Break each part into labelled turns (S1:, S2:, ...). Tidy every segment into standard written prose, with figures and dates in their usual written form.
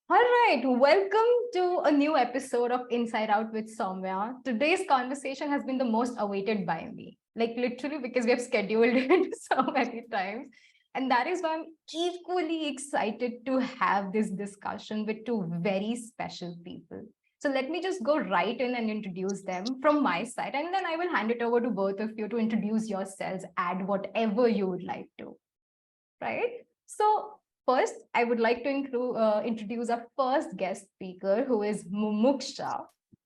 S1: All right, welcome to a new episode of Inside Out with Soumya. Today's conversation has been the most awaited by me, like literally because we have scheduled it so many times. And that is why I'm equally excited to have this discussion with two very special people. So let me just go right in and introduce them from my side, and then I will hand it over to both of you to introduce yourselves, add whatever you would like to, right? So first, I would like to introduce our first guest speaker, who is Mumuksha.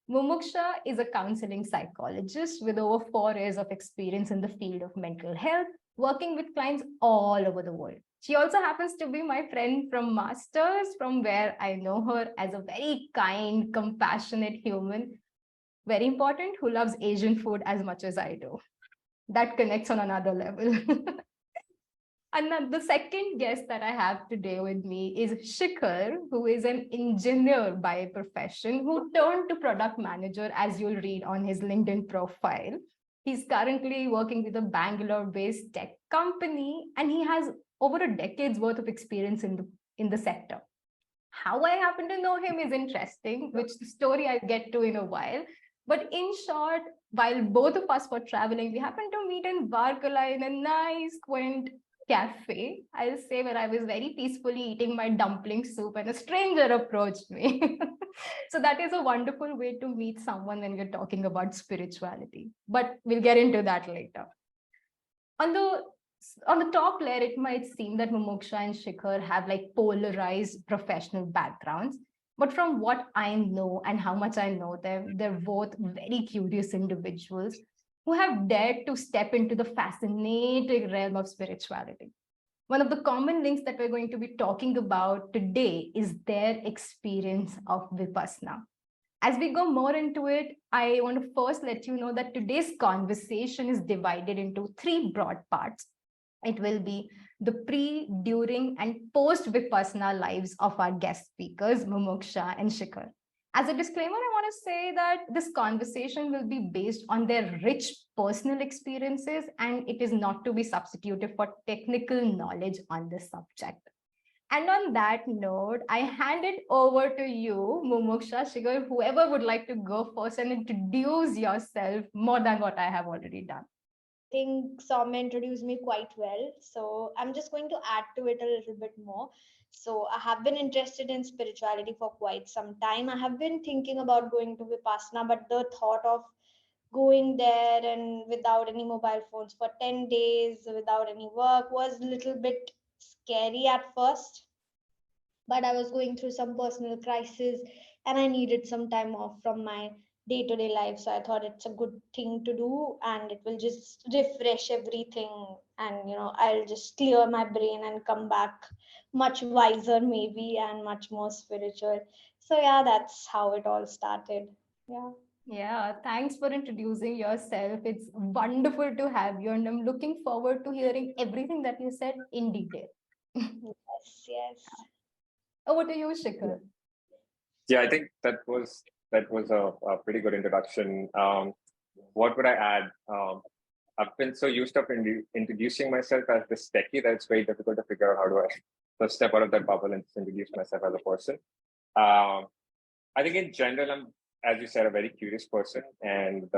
S1: Mumuksha is a counseling psychologist with over 4 years of experience in the field of mental health, working with clients all over the world. She also happens to be my friend from Masters, from where I know her as a very kind, compassionate human, very important, who loves Asian food as much as I do. That connects on another level. And then the second guest that I have today with me is Shikhar, who is an engineer by profession, who turned to product manager, as you'll read on his LinkedIn profile. He's currently working with a Bangalore-based tech company, and he has over a decade's worth of experience in the sector. How I happen to know him is interesting, which the story I'll get to in a while. But in short, while both of us were traveling, we happened to meet in Varkala in a nice, quaint cafe, I'll say, where I was very peacefully eating my dumpling soup and a stranger approached me. So that is a wonderful way to meet someone when we're talking about spirituality. But we'll get into that later. On the on the top layer, it might seem that Mumuksha and Shikhar have like polarized professional backgrounds. But from what I know and how much I know them, they're both very curious individuals who have dared to step into the fascinating realm of spirituality. One of the common links that we're going to be talking about today is their experience of Vipassana. As we go more into it, I want to first let you know that today's conversation is divided into three broad parts. It will be the pre, during, and post Vipassana lives of our guest speakers, Mumuksha and Shikhar. As a disclaimer, I want to say that this conversation will be based on their rich personal experiences, and it is not to be substituted for technical knowledge on this subject. And on that note, I hand it over to you, Mumuksha, Shikhar, whoever would like to go first and introduce yourself more than what I have already done.
S2: Think Soumya introduced me quite well. So I'm just going to add to it a little bit more. So I have been interested in spirituality for quite some time. I have been thinking about going to Vipassana, but the thought of going there and without any mobile phones for 10 days, without any work, was a little bit scary at first. But I was going through some personal crisis and I needed some time off from my day to day life. So I thought it's a good thing to do and it will just refresh everything. And, I'll just clear my brain and come back much wiser, maybe, and much more spiritual. So, yeah, that's how it all started. Yeah.
S1: Yeah, thanks for introducing yourself. It's wonderful to have you, and I'm looking forward to hearing everything that you said in detail.
S2: Yes, yes.
S1: Over to you, Shikhar.
S3: Yeah, I think that was a pretty good introduction. What would I add? I've been so used to introducing myself as this techie that it's very difficult to figure out how do I first step out of that bubble and just introduce myself as a person. Um, I think in general, I'm, as you said, a very curious person. And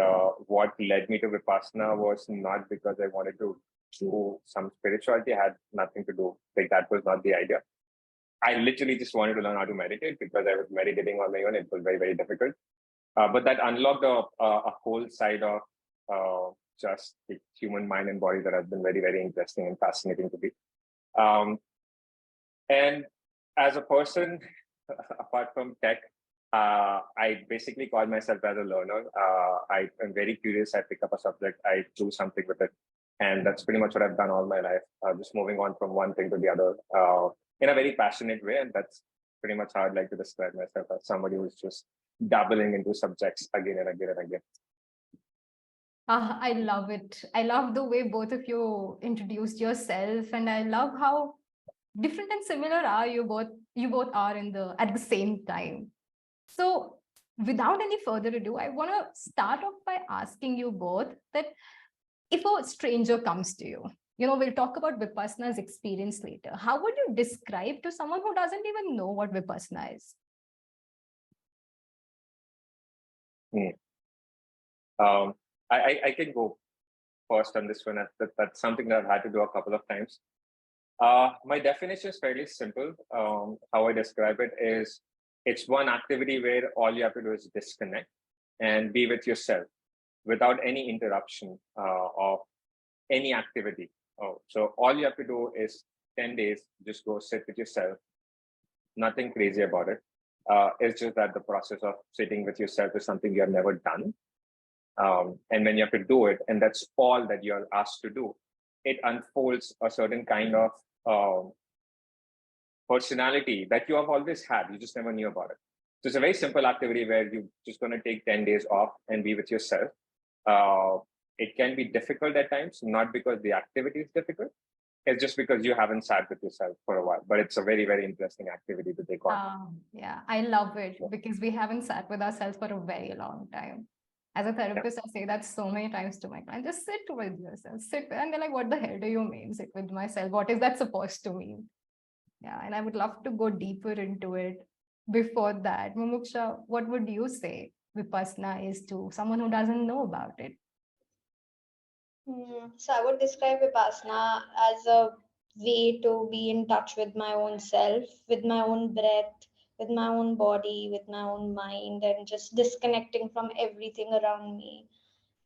S3: what led me to Vipassana was not because I wanted to do some spirituality. I had nothing to do. Like that was not the idea. I literally just wanted to learn how to meditate because I was meditating on my own. It was very, very difficult. But that unlocked a whole side of just the human mind and body that has been very, very interesting and fascinating to me. Um, and as a person, apart from tech, I basically call myself as a learner. I am very curious. I pick up a subject, I do something with it. And that's pretty much what I've done all my life, just moving on from one thing to the other in a very passionate way. And that's pretty much how I'd like to describe myself, as somebody who's just dabbling into subjects again and again and again.
S1: I love it. I love the way both of you introduced yourself, and I love how different and similar are you both are in the at the same time. So without any further ado, I want to start off by asking you both that if a stranger comes to you We'll talk about Vipassana's experience later. How would you describe to someone who doesn't even know what Vipassana is?
S3: I can go first on this one. That's something that I've had to do a couple of times. My definition is fairly simple. How I describe it is, it's one activity where all you have to do is disconnect and be with yourself without any interruption of any activity. So all you have to do is 10 days, just go sit with yourself. Nothing crazy about it. It's just that the process of sitting with yourself is something you have never done. And when you have to do it, and that's all that you're asked to do, it unfolds a certain kind of personality that you have always had. You just never knew about it. So it's a very simple activity where you're just going to take 10 days off and be with yourself. It can be difficult at times, not because the activity is difficult. It's just because you haven't sat with yourself for a while. But it's a very, very interesting activity to take on.
S1: Yeah, I love it because we haven't sat with ourselves for a very long time. As a therapist, I say that so many times to my clients, just sit with yourself, and they're like, what the hell do you mean, sit with myself? What is that supposed to mean? Yeah, and I would love to go deeper into it. Before that, Mumuksha, what would you say Vipassana is to someone who doesn't know about it?
S2: So I would describe Vipassana as a way to be in touch with my own self, with my own breath, with my own body, with my own mind, and just disconnecting from everything around me,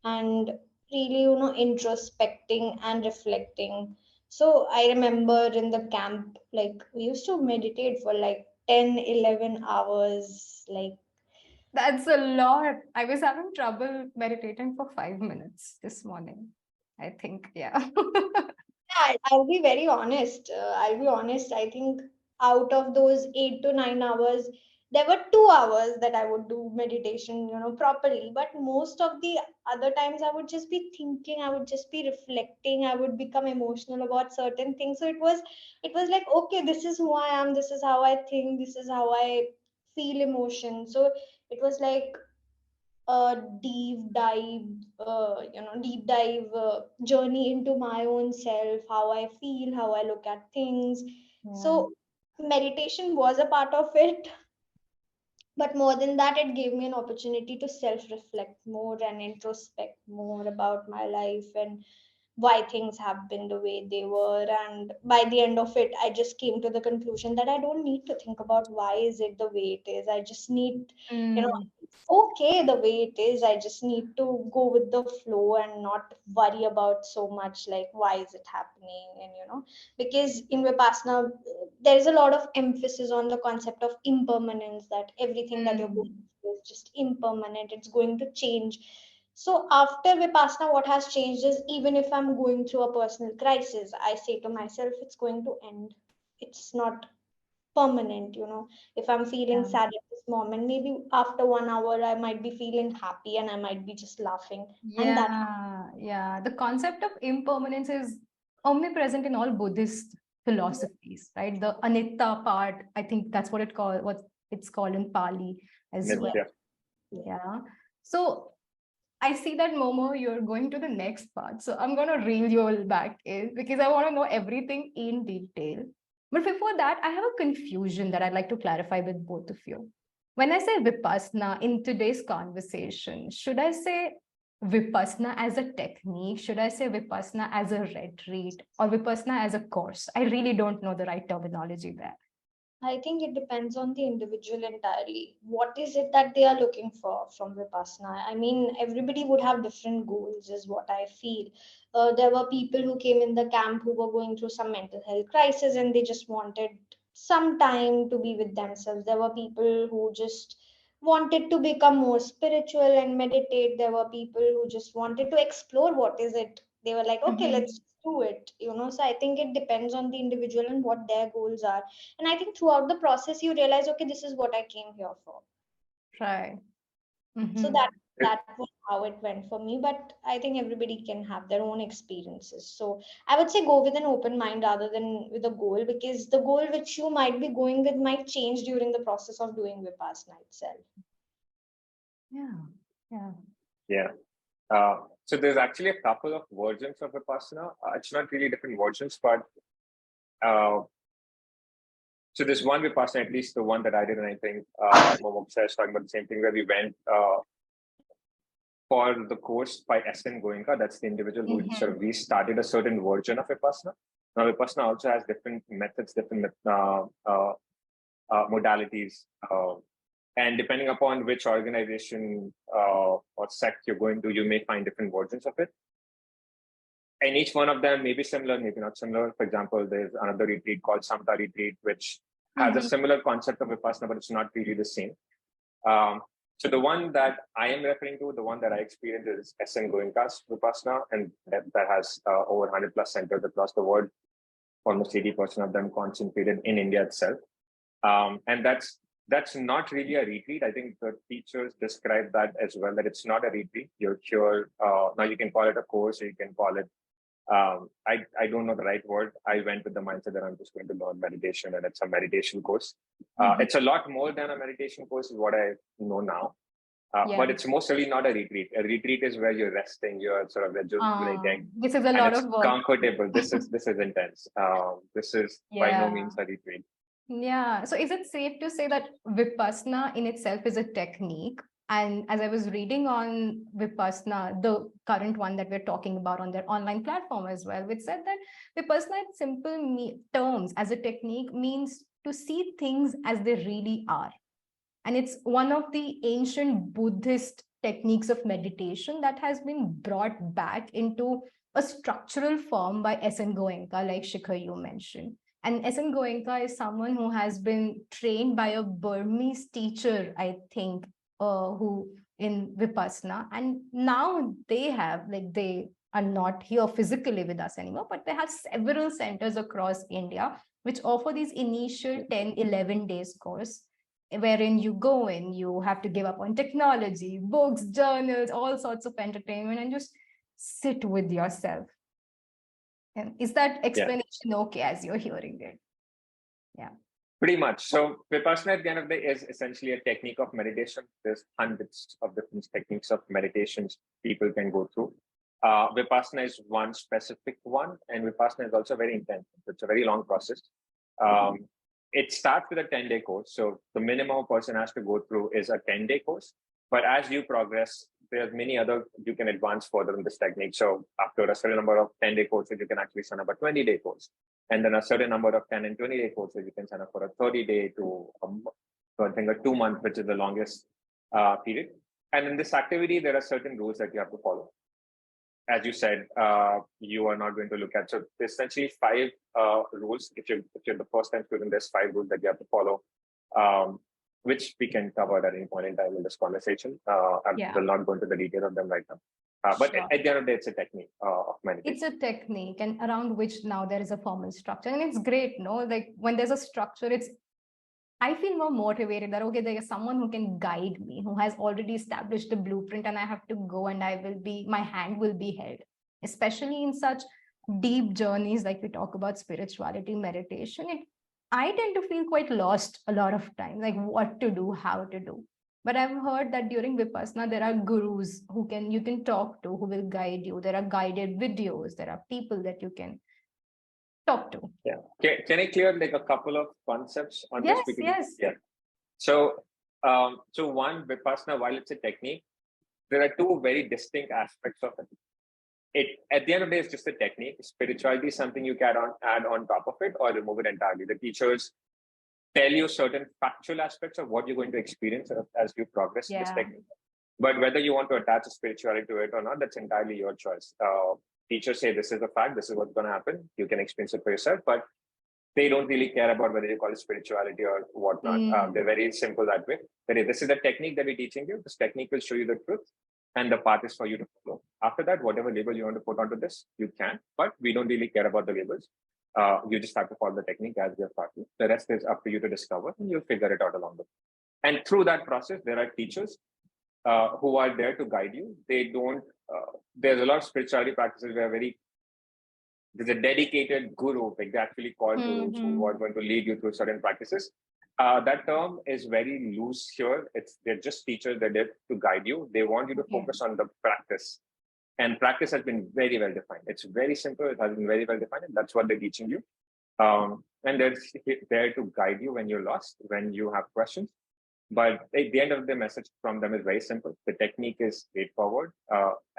S2: and really, introspecting and reflecting. So I remember in the camp, like we used to meditate for like 10, 11 hours, like
S1: That's a lot. I was having trouble meditating for 5 minutes this morning. I think, yeah.
S2: yeah, I'll be very honest. I'll be honest. I think out of those 8 to 9 hours, there were 2 hours that I would do meditation, properly. But most of the other times, I would just be thinking. I would just be reflecting. I would become emotional about certain things. So it was like, okay, this is who I am. This is how I think. This is how I feel emotion. So it was like a deep dive journey into my own self, how I feel, how I look at things.
S1: Yeah.
S2: So meditation was a part of it, but more than that, it gave me an opportunity to self reflect more and introspect more about my life and why things have been the way they were. And by the end of it, I just came to the conclusion that I don't need to think about why is it the way it is. I just need, you know
S1: Mm,
S2: it's okay the way it is. I just need to go with the flow and not worry about so much, like why is it happening. And because in Vipassana, there is a lot of emphasis on the concept of impermanence, that everything that you're going
S1: mm.
S2: through is just impermanent, it's going to change. So after Vipassana, what has changed is, even if I'm going through a personal crisis, I say to myself, it's going to end. It's not permanent. If I'm feeling
S1: Yeah.
S2: sad at this moment, maybe after 1 hour, I might be feeling happy and I might be just laughing. And that,
S1: Yeah. The concept of impermanence is omnipresent in all Buddhist philosophies, right? The anitta part, I think that's what it's called in Pali as well.
S3: Yeah.
S1: Yeah. So I see that, Momo, you're going to the next part. So I'm going to reel you all back in because I want to know everything in detail. But before that, I have a confusion that I'd like to clarify with both of you. When I say Vipassana in today's conversation, should I say Vipassana as a technique? Should I say Vipassana as a retreat or Vipassana as a course? I really don't know the right terminology there.
S2: I think it depends on the individual entirely. What is it that they are looking for from Vipassana? I mean, everybody would have different goals, is what I feel. There were people who came in the camp who were going through some mental health crisis and they just wanted some time to be with themselves. There were people who just wanted to become more spiritual and meditate. There were people who just wanted to explore what is it. They were like, okay,
S1: Mhm.
S2: let's do it. So I think it depends on the individual and what their goals are. And I think throughout the process, you realize, okay, this is what I came here for.
S1: Right.
S2: So
S1: Mhm.
S2: that was how it went for me. But I think everybody can have their own experiences. So I would say go with an open mind rather than with a goal, because the goal which you might be going with might change during the process of doing Vipassana itself.
S1: Yeah. Yeah.
S3: Yeah. So there's actually a couple of versions of Vipassana. It's not really different versions, but so there's one Vipassana, at least the one that I did, and I think Mumuksha is talking about the same thing, where we went for the course by S.N. Goenka. That's the individual who sort of restarted a certain version of Vipassana. Now, Vipassana also has different methods, different modalities. And depending upon which organization or sect you're going to, you may find different versions of it. And each one of them may be similar, maybe not similar. For example, there's another retreat called Samta Retreat, which has a similar concept of Vipassana, but it's not really the same. So the one that I am referring to, the one that I experienced is S.N. Goenka's Vipassana, and that has over 100 plus centers across the world, almost 80% of them concentrated in India itself. And that's not really a retreat. I think the teachers describe that as well, that it's not a retreat. You're here. Now you can call it a course, or you can call it, I don't know the right word. I went with the mindset that I'm just going to learn meditation, and it's a meditation course. It's a lot more than a meditation course, is what I know now. But it's mostly not a retreat. A retreat is where you're resting, you're sort of rejuvenating.
S1: This is a lot of work.
S3: Comfortable. This is intense. This is by no means a retreat.
S1: Yeah. So is it safe to say that Vipassana in itself is a technique? And as I was reading on Vipassana, the current one that we're talking about on their online platform as well, which said that Vipassana in simple terms as a technique means to see things as they really are. And it's one of the ancient Buddhist techniques of meditation that has been brought back into a structural form by S.N. Goenka, like Shikhar you mentioned. And S.N. Goenka is someone who has been trained by a Burmese teacher, I think, who in Vipassana. And now they are not here physically with us anymore, but they have several centers across India, which offer these initial 10, 11 days course, wherein you go in, you have to give up on technology, books, journals, all sorts of entertainment, and just sit with yourself. And is that explanation okay as you're hearing it? Yeah.
S3: Pretty much. So Vipassana at the end of the day is essentially a technique of meditation. There's hundreds of different techniques of meditations people can go through. Vipassana is one specific one, and Vipassana is also very intense. It's a very long process. It starts with a 10-day course. So the minimum a person has to go through is a 10-day course. But as you progress, there's many other, you can advance further in this technique. So after a certain number of 10-day courses, you can actually sign up a 20-day course. And then a certain number of 10 and 20-day courses, you can sign up for a 30-day to I think a 2-month, which is the longest period. And in this activity, there are certain rules that you have to follow. As you said, you are not going to look at. So essentially 5 rules. If you're the first time student, there's 5 rules that you have to follow, which we can cover at any point in time in this conversation. I will not go into the detail of them right now. But at the end of the day, it's a technique of meditation.
S1: It's a technique, and around which now there is a formal structure. And it's great, no? Like when there's a structure, I feel more motivated that, okay, there is someone who can guide me, who has already established the blueprint, and I have to go and my hand will be held, especially in such deep journeys like we talk about spirituality, meditation. I tend to feel quite lost a lot of times, like what to do, how to do. But I've heard that during Vipassana, there are gurus you can talk to, who will guide you. There are guided videos. There are people that you can talk to.
S3: Yeah. Can I clear like a couple of concepts on
S1: this?
S3: Yes. Yeah. So one, Vipassana, while it's a technique, there are 2 very distinct aspects of it. At the end of the day, it's just a technique. Spirituality is something you can add on top of it or remove it entirely. The teachers tell you certain factual aspects of what you're going to experience as you progress in this technique. But whether you want to attach a spirituality to it or not, that's entirely your choice. Teachers say this is a fact, this is what's going to happen. You can experience it for yourself, but they don't really care about whether you call it spirituality or whatnot. They're very simple that way. This is a technique that we're teaching you. This technique will show you the truth, and the path is for you to follow. After that, whatever label you want to put onto this, you can, but we don't really care about the labels. You just have to follow the technique as your partner. The rest is up to you to discover, and you'll figure it out along the way. And through that process, there are teachers who are there to guide you. They don't, there's a lot of spirituality practices where there's a dedicated guru, like they actually call gurus who are going to lead you through certain practices. That term is very loose here. They're just teachers that are there to guide you. They want you to focus on the practice And practice has been very well defined. It's very simple. It has been very well defined. And that's what they're teaching you. And they're there to guide you when you're lost, when you have questions. But at the end of the message from them is very simple. The technique is straightforward,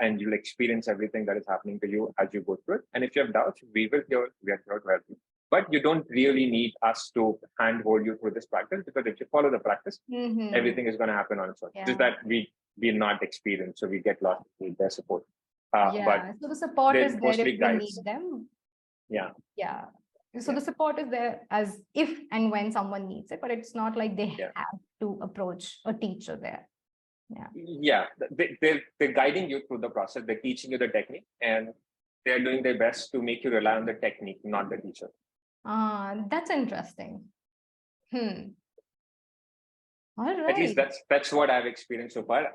S3: and you'll experience everything that is happening to you as you go through it. And if you have doubts, we are here to help you. But you don't really need us to handhold you through this practice, because if you follow the practice, everything is going to happen on its own. Just that we're not experienced, so we get lost with their support. But
S1: so the support is there if
S3: mostly
S1: we
S3: guides.
S1: need them.
S3: Yeah.
S1: So the support is there as if and when someone needs it, but it's not like they have to approach a teacher there.
S3: They're guiding you through the process. They're teaching you the technique, and they're doing their best to make you rely on the technique, not the teacher.
S1: That's interesting. All right.
S3: At least that's what I've experienced so far.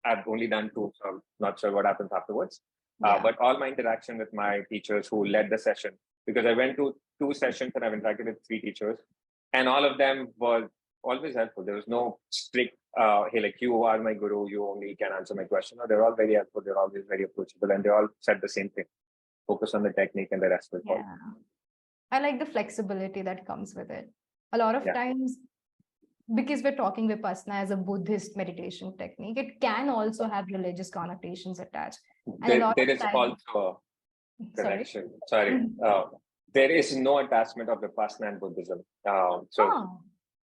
S3: I've only done 2, so I'm not sure what happens afterwards. But all my interaction with my teachers who led the session, because I went to 2 sessions and I've interacted with 3 teachers, and all of them were always helpful. There was no strict, hey, like, you are my guru, you only can answer my question. No, they're all very helpful. They're always very approachable, and they all said the same thing. Focus on the technique and the rest will follow.
S1: I like the flexibility that comes with it. A lot of times, because we're talking Vipassana as a Buddhist meditation technique, it can also have religious connotations attached.
S3: There is also a correction. Sorry. There is no attachment of Vipassana and Buddhism. So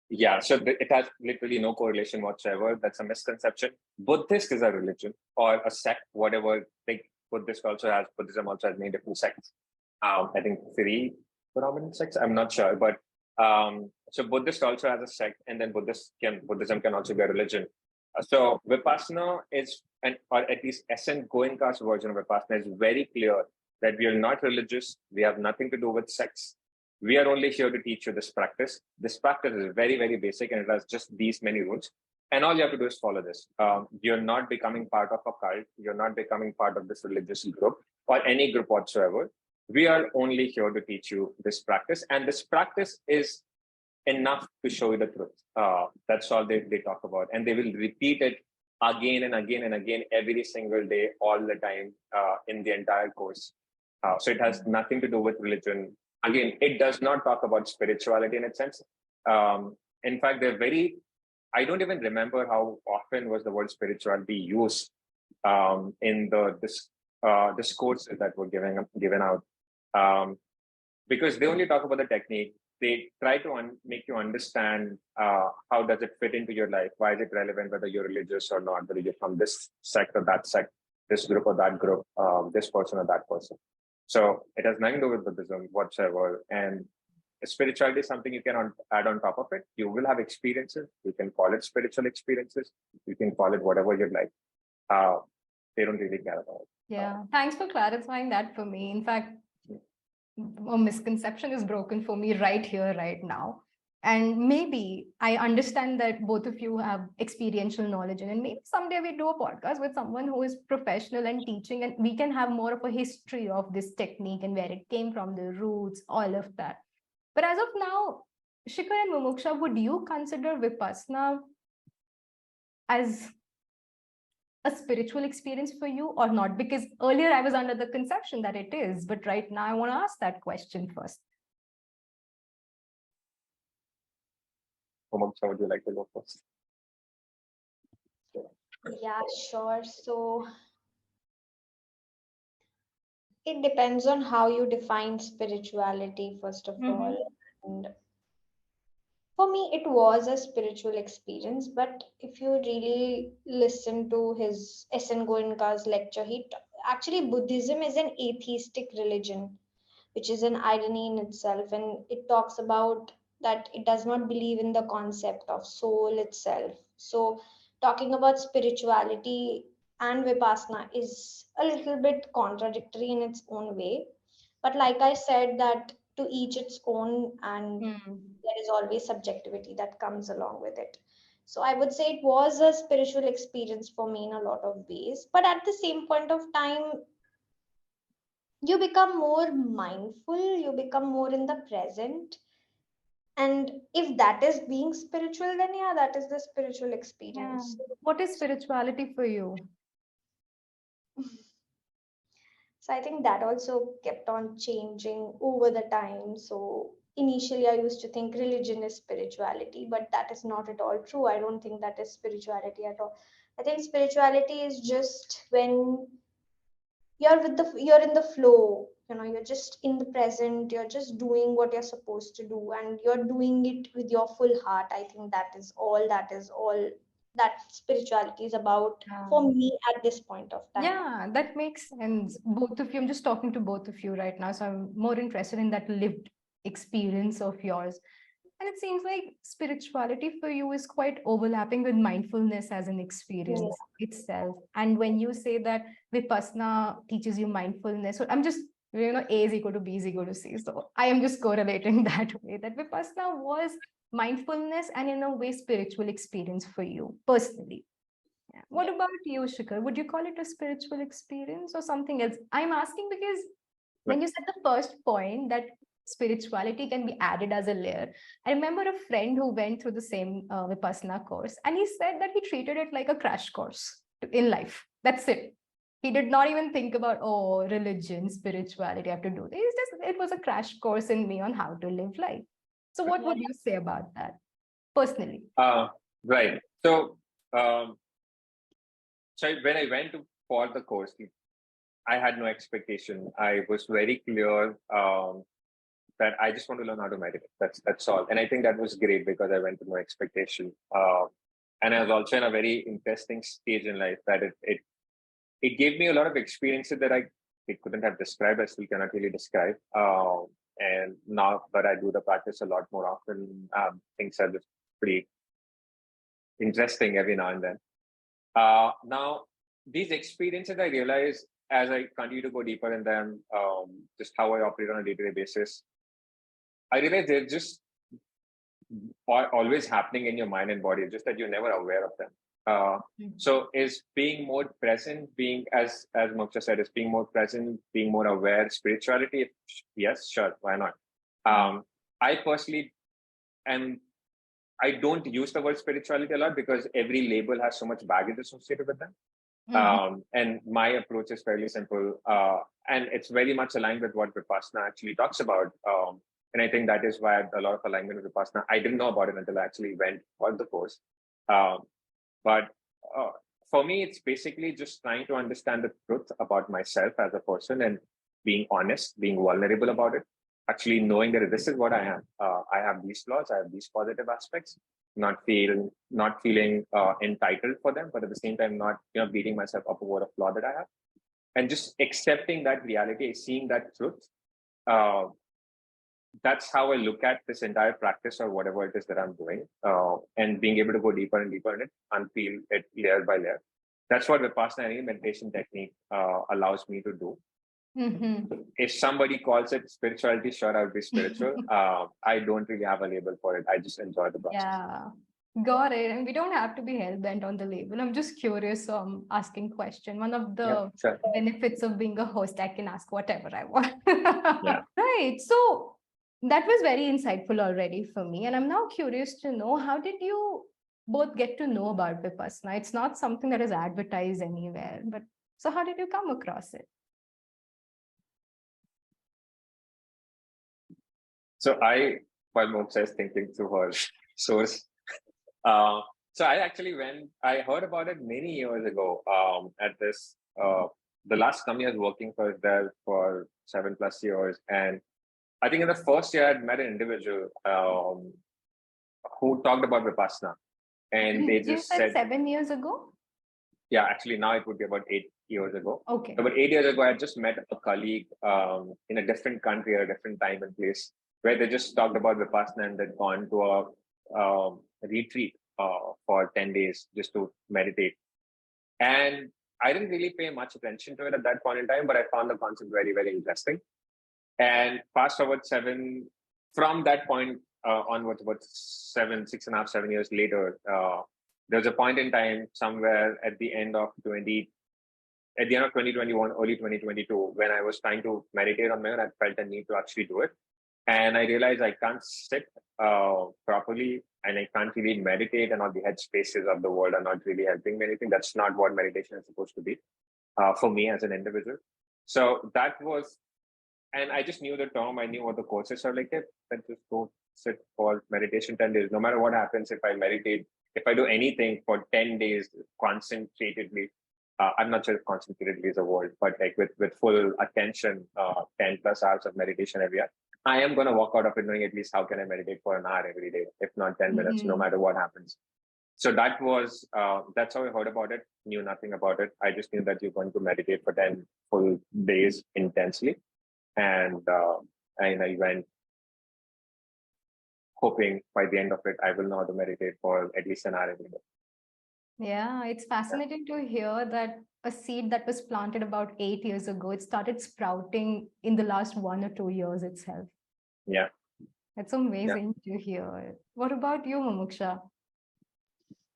S3: it has literally no correlation whatsoever. That's a misconception. Buddhist is a religion or a sect, whatever. Like Buddhism also has many different sects. I think 3 predominant sects. I'm not sure, but so Buddhist also has a sect, and then Buddhism can also be a religion. So Vipassana is, or at least SN Goenka's version of Vipassana is very clear that we are not religious. We have nothing to do with sects. We are only here to teach you this practice. This practice is very, very basic, and it has just these many rules. And all you have to do is follow this. You're not becoming part of a cult. You're not becoming part of this religious group or any group whatsoever. We are only here to teach you this practice. And this practice is enough to show you the truth. That's all they talk about. And they will repeat it again and again and again every single day, all the time, in the entire course. So it has nothing to do with religion. Again, it does not talk about spirituality in a sense. In fact, I don't even remember how often was the word spirituality used in the discourses that were given out. Because they only talk about the technique. They try to make you understand how does it fit into your life? Why is it relevant, whether you're religious or not, whether you're from this sect or that sect, this group or that group, this person or that person. So it has nothing to do with Buddhism whatsoever. And spirituality is something you can add on top of it. You will have experiences. You can call it spiritual experiences. You can call it whatever you'd like. They don't really care about it.
S1: Thanks for clarifying that for me. In fact, a misconception is broken for me right here, right now. And maybe I understand that both of you have experiential knowledge, and maybe someday we do a podcast with someone who is professional and teaching, and we can have more of a history of this technique and where it came from, the roots, all of that. But as of now, Shikhar and Mumuksha, would you consider Vipassana as a spiritual experience for you or not? Because earlier I was under the conception that it is, but right now I want to ask that question first.
S3: Mumuksha, would you like to go first?
S2: Yeah, sure. So it depends on how you define spirituality, first of all. And for me, it was a spiritual experience. But if you really listen to his SN Goenka's lecture, actually, Buddhism is an atheistic religion, which is an irony in itself. And it talks about that it does not believe in the concept of soul itself. So, talking about spirituality and Vipassana is a little bit contradictory in its own way. But like I said, that to each its own, and there is always subjectivity that comes along with it. So I would say it was a spiritual experience for me in a lot of ways. But at the same point of time, you become more mindful, you become more in the present. And if that is being spiritual, then yeah, that is the spiritual experience.
S1: What is spirituality for you?
S2: So I think that also kept on changing over the time. So initially I used to think religion is spirituality, but that is not at all true. I don't think that is spirituality at all. I think spirituality is just when you're in the flow, you're just in the present, you're just doing what you're supposed to do, and you're doing it with your full heart. I think that is all that spirituality is about for
S1: Yeah.
S2: me at this point of time.
S1: Yeah, that makes sense. Both of you, I'm just talking to both of you right now. So I'm more interested in that lived experience of yours. And it seems like spirituality for you is quite overlapping with mindfulness as an
S2: Yeah.
S1: experience itself. And when you say that Vipassana teaches you mindfulness, so I'm just, A is equal to B is equal to C. So I am just correlating that way, that Vipassana was mindfulness and in a way spiritual experience for you personally. Yeah. What
S2: Yeah.
S1: about you, Shikhar? Would you call it a spiritual experience or something else? I'm asking because when you said the first point that spirituality can be added as a layer, I remember a friend who went through the same Vipassana course, and he said that he treated it like a crash course in life. That's it. He did not even think about, oh, religion, spirituality, I have to do this. It was a crash course in me on how to live life. So, what
S2: Yeah.
S1: would you say about that personally?
S3: Right. So, um, so when I went for the course, I had no expectation. I was very clear that I just want to learn how to meditate. That's all. And I think that was great because I went with no expectation. And I was also in a very interesting stage in life that it gave me a lot of experiences that it couldn't have described. I still cannot really describe. And now that I do the practice a lot more often, things are just pretty interesting every now and then. Now, these experiences I realize as I continue to go deeper in them, just how I operate on a day-to-day basis, I realize they're just always happening in your mind and body. It's just that you're never aware of them. So is being more present, being as Moksha said, is being more present, being more aware, spirituality? Yes, sure, why not? I personally am. I don't use the word spirituality a lot because every label has so much baggage associated with them.
S1: Mhm.
S3: And my approach is fairly simple, and it's very much aligned with what Vipassana actually talks about. And I think that is why I had a lot of alignment with Vipassana. I didn't know about it until I actually went for the course. Um, but uh, for me, it's basically just trying to understand the truth about myself as a person and being honest, being vulnerable about it. Actually knowing that this is what I am. I have these flaws. I have these positive aspects. Not feeling entitled for them, but at the same time, not beating myself up over a flaw that I have, and just accepting that reality, seeing that truth. Uh, that's how I look at this entire practice or whatever it is that I'm doing, and being able to go deeper and deeper in it, unpeel it layer by layer. That's what Vipassana, any meditation technique, allows me to do.
S1: Mhm.
S3: If somebody calls it spirituality, sure, I'll be spiritual. I don't really have a label for it. I just enjoy the process.
S1: Yeah, got it. And we don't have to be hell bent on the label. I'm just curious, so I'm asking question. One of
S3: Yeah,
S1: the
S3: sure.
S1: benefits of being a host, I can ask whatever I want.
S3: Yeah.
S1: Right. So that was very insightful already for me. And I'm now curious to know, how did you both get to know about Vipassana? It's not something that is advertised anywhere, but so how did you come across it?
S3: So while Mumuksha is thinking through her source, uh, so I heard about it many years ago at this, the last company I was working for there for 7+ years. And I think in the first year, I'd met an individual who talked about Vipassana. And they
S1: You
S3: just
S1: said
S3: said,
S1: 7 years ago?
S3: yeah, actually now it would be about 8 years ago.
S1: Okay.
S3: About 8 years ago, I just met a colleague in a different country at a different time and place where they just talked about Vipassana and they'd gone to a retreat for 10 days just to meditate. And I didn't really pay much attention to it at that point in time, but I found the concept very, very interesting. And fast forward from that point onwards, about 6.5, 7 years later, there was a point in time somewhere at the end of 2021, early 2022, when I was trying to meditate on my own, I felt a need to actually do it. And I realized I can't sit properly and I can't really meditate, and all the head spaces of the world are not really helping me anything. That's not what meditation is supposed to be for me as an individual. So that was, and I just knew the term, I knew what the courses. So like, hey, let's just go sit for meditation 10 days. No matter what happens, if I meditate, if I do anything for 10 days concentratedly, I'm not sure if concentratedly is a word, but like with full attention, 10 plus hours of meditation every year, I am going to walk out of it knowing at least how can I meditate for an hour every day, if not 10 minutes, no
S1: Mhm.
S3: matter what happens. So that was, that's how I heard about it, knew nothing about it. I just knew that you're going to meditate for 10 full days intensely. And I went hoping by the end of it, I will know how to meditate for at least an hour every day.
S1: Yeah, it's fascinating to hear that a seed that was planted about 8 years ago, it started sprouting in the last 1 or 2 years itself.
S3: Yeah.
S1: That's amazing to hear. What about you, Mumuksha?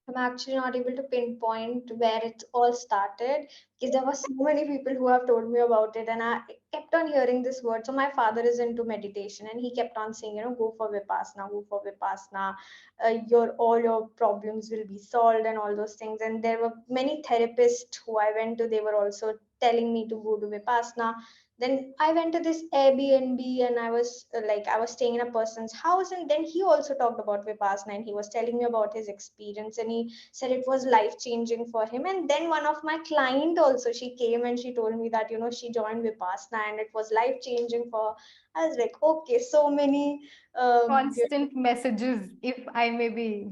S2: I'm actually not able to pinpoint where it all started because there were so many people who have told me about it, and I kept on hearing this word. So my father is into meditation, and he kept on saying, go for Vipassana, go for Vipassana. Your all your problems will be solved, and all those things. And there were many therapists who I went to. They were also telling me to go to Vipassana. Then I went to this Airbnb, and I was I was staying in a person's house, and then he also talked about Vipassana, and he was telling me about his experience, and he said it was life changing for him. And then one of my client also, she came and she told me that she joined Vipassana and it was life changing for her. I was like, okay, so many
S1: Constant messages, if I may be,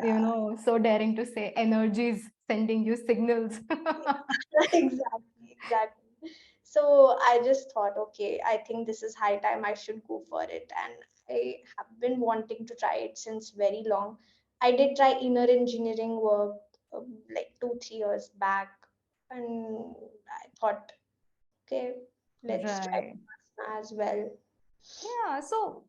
S2: yeah.
S1: so daring to say, energies sending you signals.
S2: Exactly. So I just thought, okay, I think this is high time I should go for it. And I have been wanting to try it since very long. I did try inner engineering work like 2, 3 years back. And I thought, okay, let's try
S1: Right.
S2: Vipassana as well.
S1: Yeah. So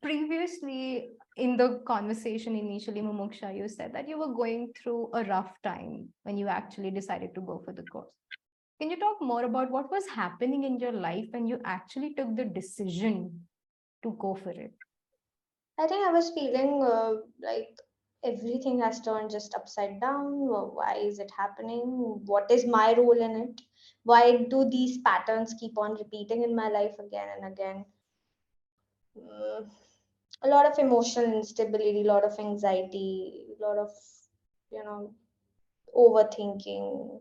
S1: previously in the conversation initially, Mumuksha, you said that you were going through a rough time when you actually decided to go for the course. Can you talk more about what was happening in your life when you actually took the decision to go for it?
S2: I think I was feeling like everything has turned just upside down. Why is it happening? What is my role in it? Why do these patterns keep on repeating in my life again and again? Uh, a lot of emotional instability, a lot of anxiety, a lot of, you know, overthinking,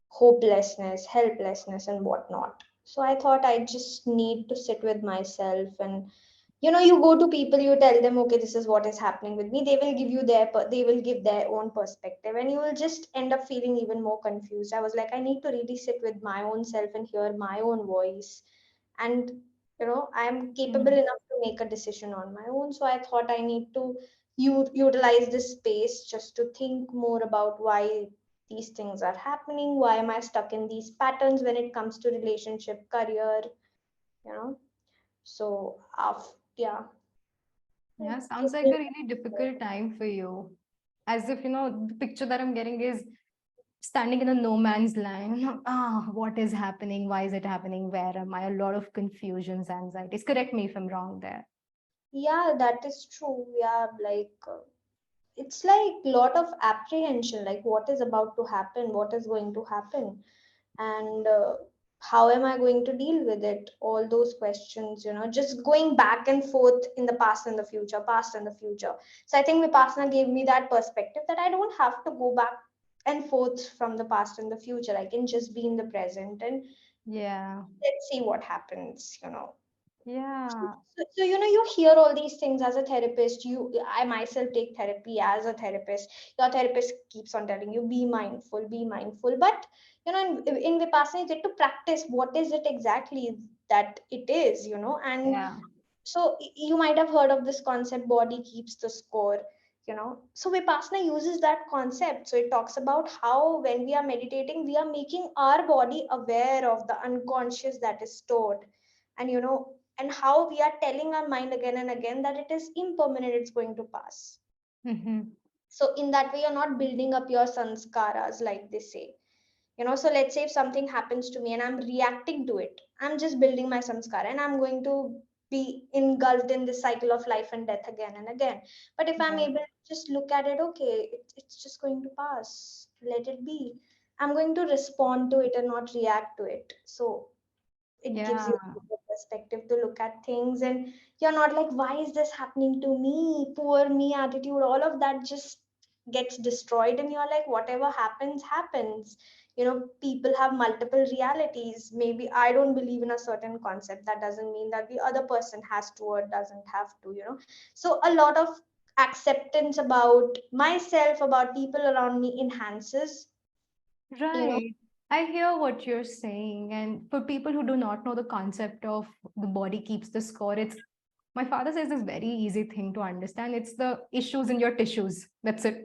S2: hopelessness, helplessness, and whatnot. So I thought I just need to sit with myself and you go to people, you tell them, okay, this is what is happening with me. They will give you they will give their own perspective, and you will just end up feeling even more confused. I was like, I need to really sit with my own self and hear my own voice, and I am capable
S1: Mm.
S2: enough to make a decision on my own. So I thought I need to utilize this space just to think more about why these things are happening. Why am I stuck in these patterns when it comes to relationship, career, you know so yeah.
S1: Yeah,
S2: It
S1: sounds
S2: gave
S1: like
S2: me
S1: a really difficult time for you. As if, the picture that I'm getting is standing in a no man's land. Ah, what is happening? Why is it happening? Where am I? A lot of confusions, anxieties. Correct me if I'm wrong there.
S2: Yeah, that is true. Yeah, it's like lot of apprehension, like what is about to happen, what is going to happen, and how am I going to deal with it? All those questions, just going back and forth in the past and the future, past and the future. So I think Vipassana gave me that perspective that I don't have to go back and forth from the past and the future. I can just be in the present and
S1: Yeah.
S2: let's see what happens.
S1: Yeah.
S2: So you hear all these things as a therapist. I myself take therapy as a therapist. Your therapist keeps on telling you, be mindful, be mindful. But in Vipassana, you get to practice what is it exactly that it is. And
S1: Yeah.
S2: so you might have heard of this concept, body keeps the score. So Vipassana uses that concept. So it talks about how when we are meditating, we are making our body aware of the unconscious that is stored. And how we are telling our mind again and again that it is impermanent, it's going to pass.
S1: Mm-hmm.
S2: So in that way, you're not building up your sanskaras, like they say. So let's say if something happens to me and I'm reacting to it, I'm just building my samskara and I'm going to be engulfed in this cycle of life and death again and again. But if I'm
S1: Right.
S2: able to just look at it, okay, it's just going to pass, let it be. I'm going to respond to it and not react to it. So it gives you
S1: Yeah.
S2: a perspective to look at things, and you're not like, why is this happening to me, poor me attitude, all of that just gets destroyed, and you're like, whatever happens happens. People have multiple realities. Maybe I don't believe in a certain concept, that doesn't mean that the other person has to or doesn't have to. So a lot of acceptance about myself, about people around me, enhances you know
S1: Right. I hear what you're saying. And for people who do not know the concept of the body keeps the score, it's my father says this very easy thing to understand. It's the issues in your tissues. That's it.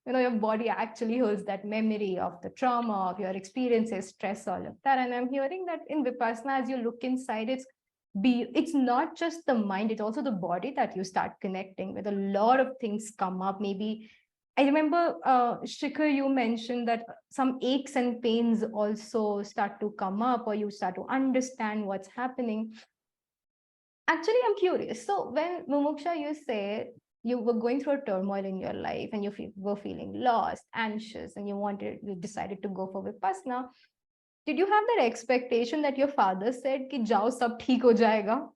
S1: Your body actually holds that memory of the trauma, of your experiences, stress, all of that. And I'm hearing that in Vipassana, as you look inside, it's not just the mind, it's also the body that you start connecting with. A lot of things come up. Maybe I remember, Shikhar, you mentioned that some aches and pains also start to come up, or you start to understand what's happening. Actually, I'm curious. So, when Mumuksha, you say you were going through a turmoil in your life and were feeling lost, anxious, and you decided to go for Vipassana, did you have that expectation that your father said कि जाओ सब ठीक हो जाएगा?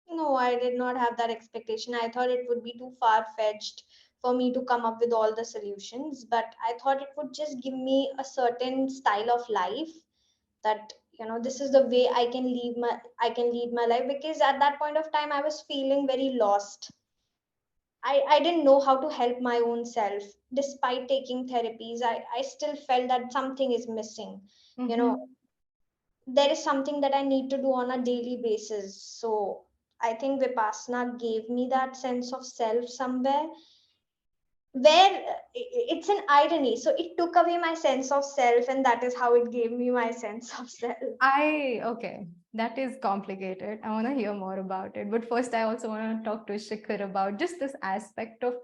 S2: No, I did not have that expectation. I thought it would be too far fetched for me to come up with all the solutions, but I thought it would just give me a certain style of life, that this is the way I can lead my life, because at that point of time I was feeling very lost. I didn't know how to help my own self. Despite taking therapies, I still felt that something is missing. You know,
S1: Mm-hmm.
S2: there is something that I need to do on a daily basis. So I think Vipassana gave me that sense of self somewhere, where it's an irony. So it took away my sense of self, and that is how it gave me my sense of self.
S1: Okay, that is complicated. I want to hear more about it. But first, I also want to talk to Shikhar about just this aspect of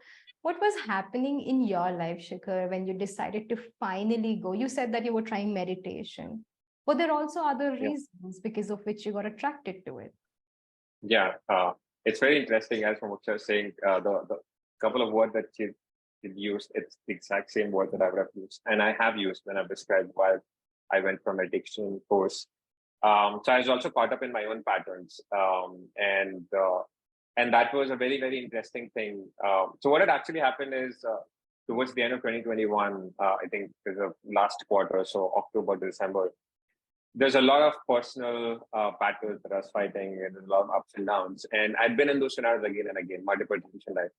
S1: what was happening in your life, Shikhar, when you decided to finally go. You said that you were trying meditation, but there are also other
S3: Yeah.
S1: reasons because of which you got attracted to it.
S3: Yeah, it's very interesting. As Mumuksha was saying, the couple of words that she used, it's the exact same word that I would have used, and I have used when I've described why I went from addiction course. So I was also caught up in my own patterns, and that was a very very interesting thing. So what had actually happened is towards the end of 2021, I think the last quarter, so October December, there's a lot of personal battles that I was fighting, and a lot of ups and downs. And I'd been in those scenarios again and again, multiple times in life.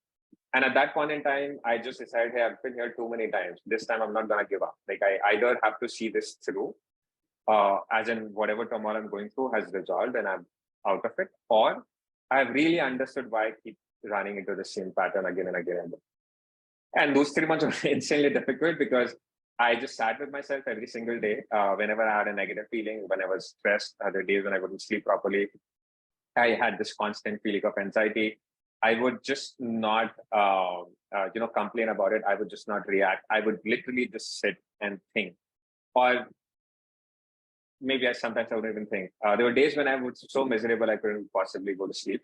S3: And at that point in time, I just decided, hey, I've been here too many times. This time, I'm not gonna give up. Like I either have to see this through, as in whatever turmoil I'm going through has resolved and I'm out of it, or I've really understood why I keep running into the same pattern again and again and again. And those 3 months were insanely difficult because I just sat with myself every single day. Whenever I had a negative feeling, when I was stressed, the days when I couldn't sleep properly, I had this constant feeling of anxiety. I would just not, complain about it. I would just not react. I would literally just sit and think. Or maybe sometimes I wouldn't even think. There were days when I was so miserable I couldn't possibly go to sleep.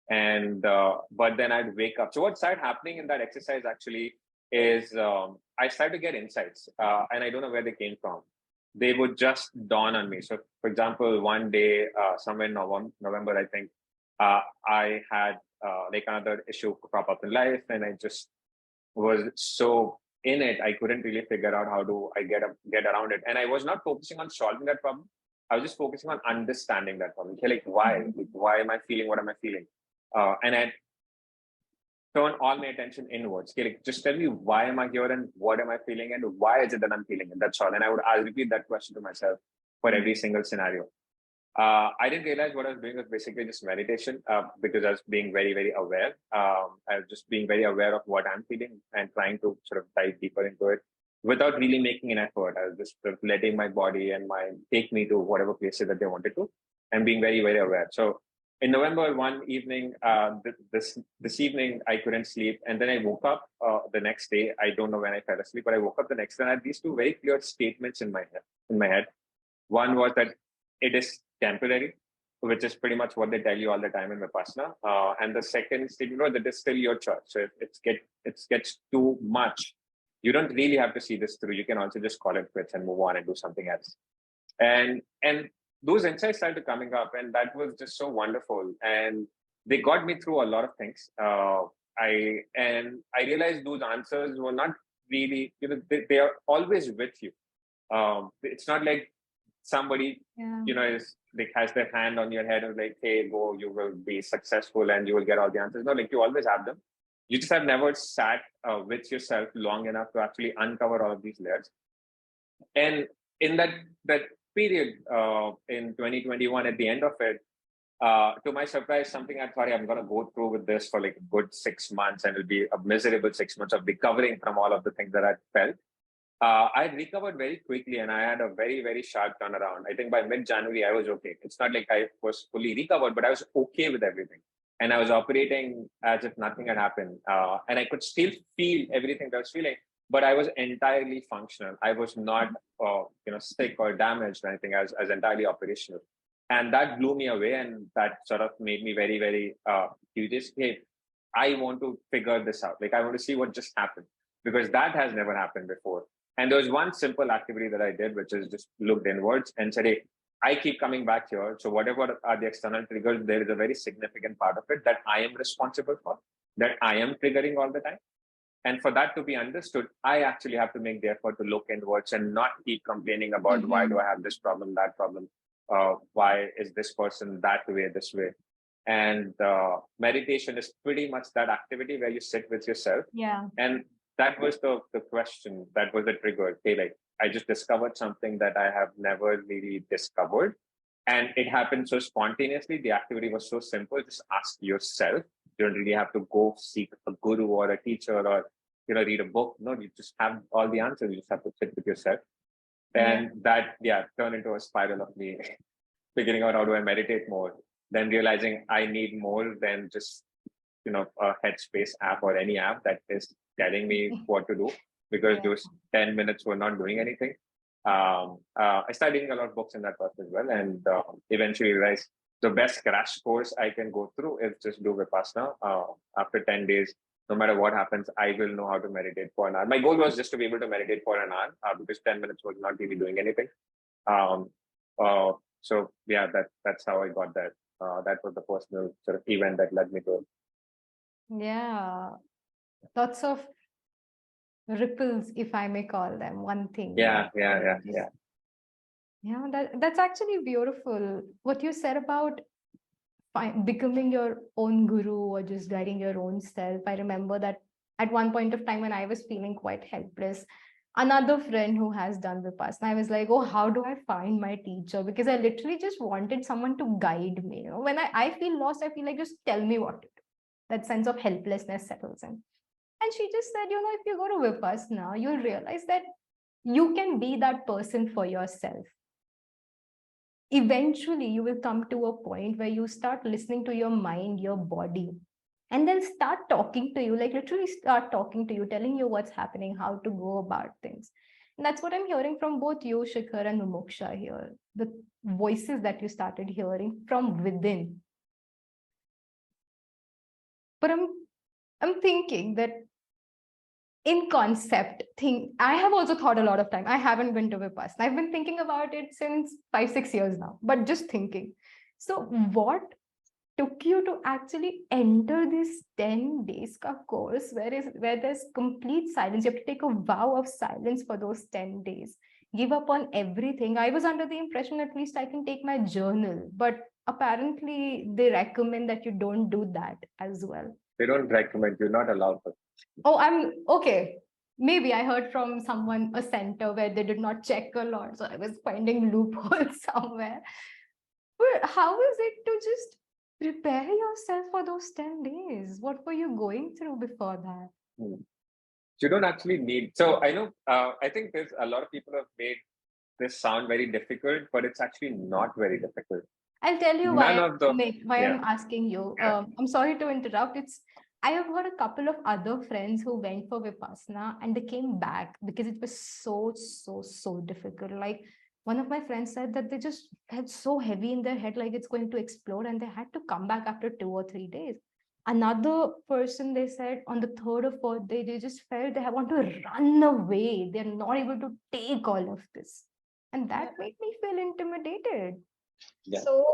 S3: And but then I'd wake up. So what started happening in that exercise actually is I started to get insights, and I don't know where they came from. They would just dawn on me. So, for example, one day, somewhere in November, I think, I had like another issue crop up in life, and I just was so in it, I couldn't really figure out how do I get around it. And I was not focusing on solving that problem. I was just focusing on understanding that problem. Okay, like why?
S1: Mhm.
S3: Like, why am I feeling what am I feeling? And I turn all my attention inwards. Okay, like, just tell me why am I here and what am I feeling and why is it that I'm feeling it? That's all. And I'll repeat that question to myself for every single scenario. I didn't realize what I was doing was basically just meditation, because I was being very, very aware. I was just being very aware of what I'm feeling and trying to sort of dive deeper into it without really making an effort. I was just sort of letting my body and mind take me to whatever places that they wanted to, and being very, very aware. So in November, one evening, this evening, I couldn't sleep, and then I woke up the next day. I don't know when I fell asleep, but I woke up the next day and I had these two very clear statements in my head. One was that it is temporary, which is pretty much what they tell you all the time in Vipassana. And the second statement was that it's still your choice. So if it gets too much, You don't really have to see this through. You can also just call it quits and move on and do something else. And those insights started coming up, and that was just so wonderful. And they got me through a lot of things. I realized those answers were not really, they are always with you. It's not like somebody, is like has their hand on your head and like, hey, go, you will be successful and you will get all the answers. No, like you always have them. You just have never sat with yourself long enough to actually uncover all of these layers. And in that period in 2021, at the end of it, to my surprise, something I thought I'm going to go through with this for like a good 6 months, and it'll be a miserable 6 months of recovering from all of the things that I felt. I recovered very quickly, and I had a very, very sharp turnaround. I think by mid-January, I was okay. It's not like I was fully recovered, but I was okay with everything. And I was operating as if nothing had happened. And I could still feel everything that I was feeling, but I was entirely functional. I was not, sick or damaged or anything. I was entirely operational. And that blew me away. And that sort of made me very, very curious. Hey, I want to figure this out. Like, I want to see what just happened, because that has never happened before. And there was one simple activity that I did, which is just looked inwards and said, hey, I keep coming back here. So whatever are the external triggers, there is a very significant part of it that I am responsible for, that I am triggering all the time. And for that to be understood, I actually have to make the effort to look inwards and not keep complaining about why do I have this problem, that problem? Why is this person that way, this way? And meditation is pretty much that activity where you sit with yourself.
S1: Yeah.
S3: And that was the question, that was the trigger. Hey, like, I just discovered something that I have never really discovered. And it happened so spontaneously. The activity was so simple. Just ask yourself. You don't really have to go seek a guru or a teacher or, read a book. No, you just have all the answers. You just have to sit with yourself. And that turned into a spiral of me figuring out how do I meditate more, then realizing I need more than just, a Headspace app or any app that is telling me what to do, because those 10 minutes were not doing anything. I started reading a lot of books in that process as well, and eventually realized the best crash course I can go through is just do Vipassana. After 10 days, no matter what happens, I will know how to meditate for an hour. My goal was just to be able to meditate for an hour because 10 minutes was not really doing anything. So that's how I got that. That was the personal sort of event that led me to it.
S1: Yeah. Lots of ripples, if I may call them, one thing.
S3: Yeah,
S1: that's actually beautiful. What you said about becoming your own guru or just guiding your own self. I remember that at one point of time when I was feeling quite helpless, another friend who has done Vipassana, I was like, oh, how do I find my teacher? Because I literally just wanted someone to guide me. When I feel lost, I feel like, just tell me what to do. That sense of helplessness settles in. And she just said, if you go to Vipassana, you'll realize that you can be that person for yourself. Eventually, you will come to a point where you start listening to your mind, your body, and then start talking to you, like literally start talking to you, telling you what's happening, how to go about things. And that's what I'm hearing from both you, Shikhar, and Mumuksha here. The voices that you started hearing from within. But I'm thinking that in concept thing, I have also thought a lot of time. I haven't been to Vipassana. I've been thinking about it since 5-6 years now, but just thinking. So what took you to actually enter this 10 days ka course where there's complete silence? You have to take a vow of silence for those 10 days. Give up on everything. I was under the impression at least I can take my journal, but apparently they recommend that you don't do that as well.
S3: They don't recommend, you're not allowed to.
S1: Oh, I'm okay. Maybe I heard from someone, a center where they did not check a lot. So I was finding loopholes somewhere. But how is it to just prepare yourself for those 10 days? What were you going through before that?
S3: You don't actually need. So I know, I think there's a lot of people have made this sound very difficult, but it's actually not very difficult.
S1: I'll tell you why I'm asking you. I'm sorry to interrupt. I have heard a couple of other friends who went for Vipassana and they came back because it was so difficult. Like one of my friends said that they just felt so heavy in their head, like it's going to explode, and they had to come back after 2 or 3 days. Another person, they said on the third or fourth day, they just felt they want to run away. They're not able to take all of this. And that
S2: Yeah.
S1: made me feel intimidated.
S3: Yeah.
S2: So,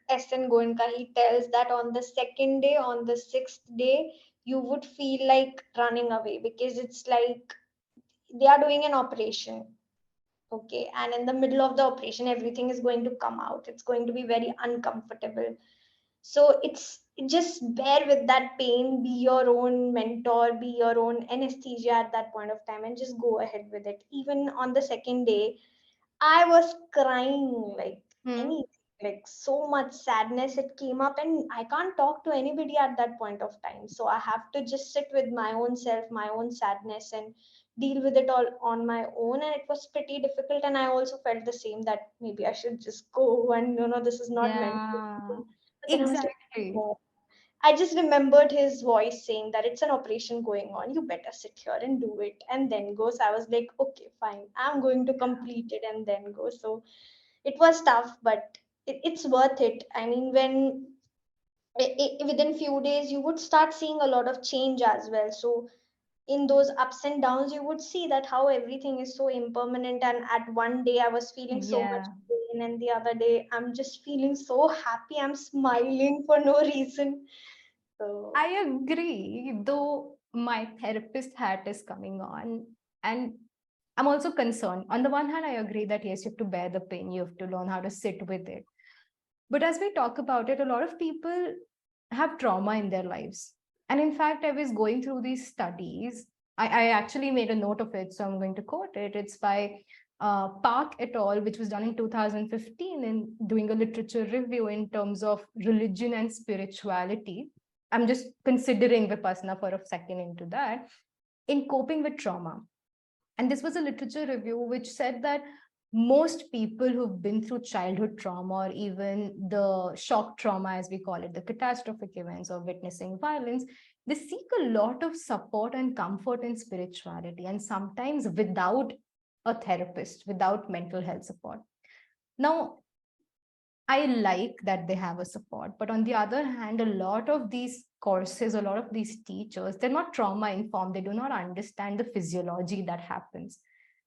S2: SN Goenka, he tells that on the second day, on the sixth day, you would feel like running away because it's like they are doing an operation. Okay, and in the middle of the operation, everything is going to come out. It's going to be very uncomfortable. So it's just bear with that pain, be your own mentor, be your own anesthesia at that point of time, and just go ahead with it. Even on the second day, I was crying like
S1: Hmm.
S2: any, like so much sadness. It came up, and I can't talk to anybody at that point of time. So I have to just sit with my own self, my own sadness, and deal with it all on my own. And it was pretty difficult. And I also felt the same, that maybe I should just go, and this is not meant for
S1: Yeah,
S2: me. But then I was like,
S1: exactly.
S2: no. I just remembered his voice saying that it's an operation going on. You better sit here and do it and then go. So I was like, okay, fine. I'm going to complete it and then go. So it was tough, but it's worth it. I mean, when within few days you would start seeing a lot of change as well. So in those ups and downs, you would see that how everything is so impermanent. And at one day I was feeling so much
S1: Yeah,
S2: pain, and the other day I'm just feeling so happy. I'm smiling for no reason. So
S1: I agree. Though my therapist hat is coming on, and I'm also concerned. On the one hand, I agree that yes, you have to bear the pain, you have to learn how to sit with it. But as we talk about it, a lot of people have trauma in their lives. And in fact, I was going through these studies. I actually made a note of it, so I'm going to quote it. It's by Park et al., which was done in 2015 in doing a literature review in terms of religion and spirituality. I'm just considering Vipassana for a second into that, in coping with trauma. And this was a literature review which said that most people who've been through childhood trauma, or even the shock trauma, as we call it, the catastrophic events or witnessing violence, they seek a lot of support and comfort in spirituality, and sometimes without a therapist, without mental health support. Now, I like that they have a support, but on the other hand, a lot of these courses, a lot of these teachers, they're not trauma informed. They do not understand the physiology that happens.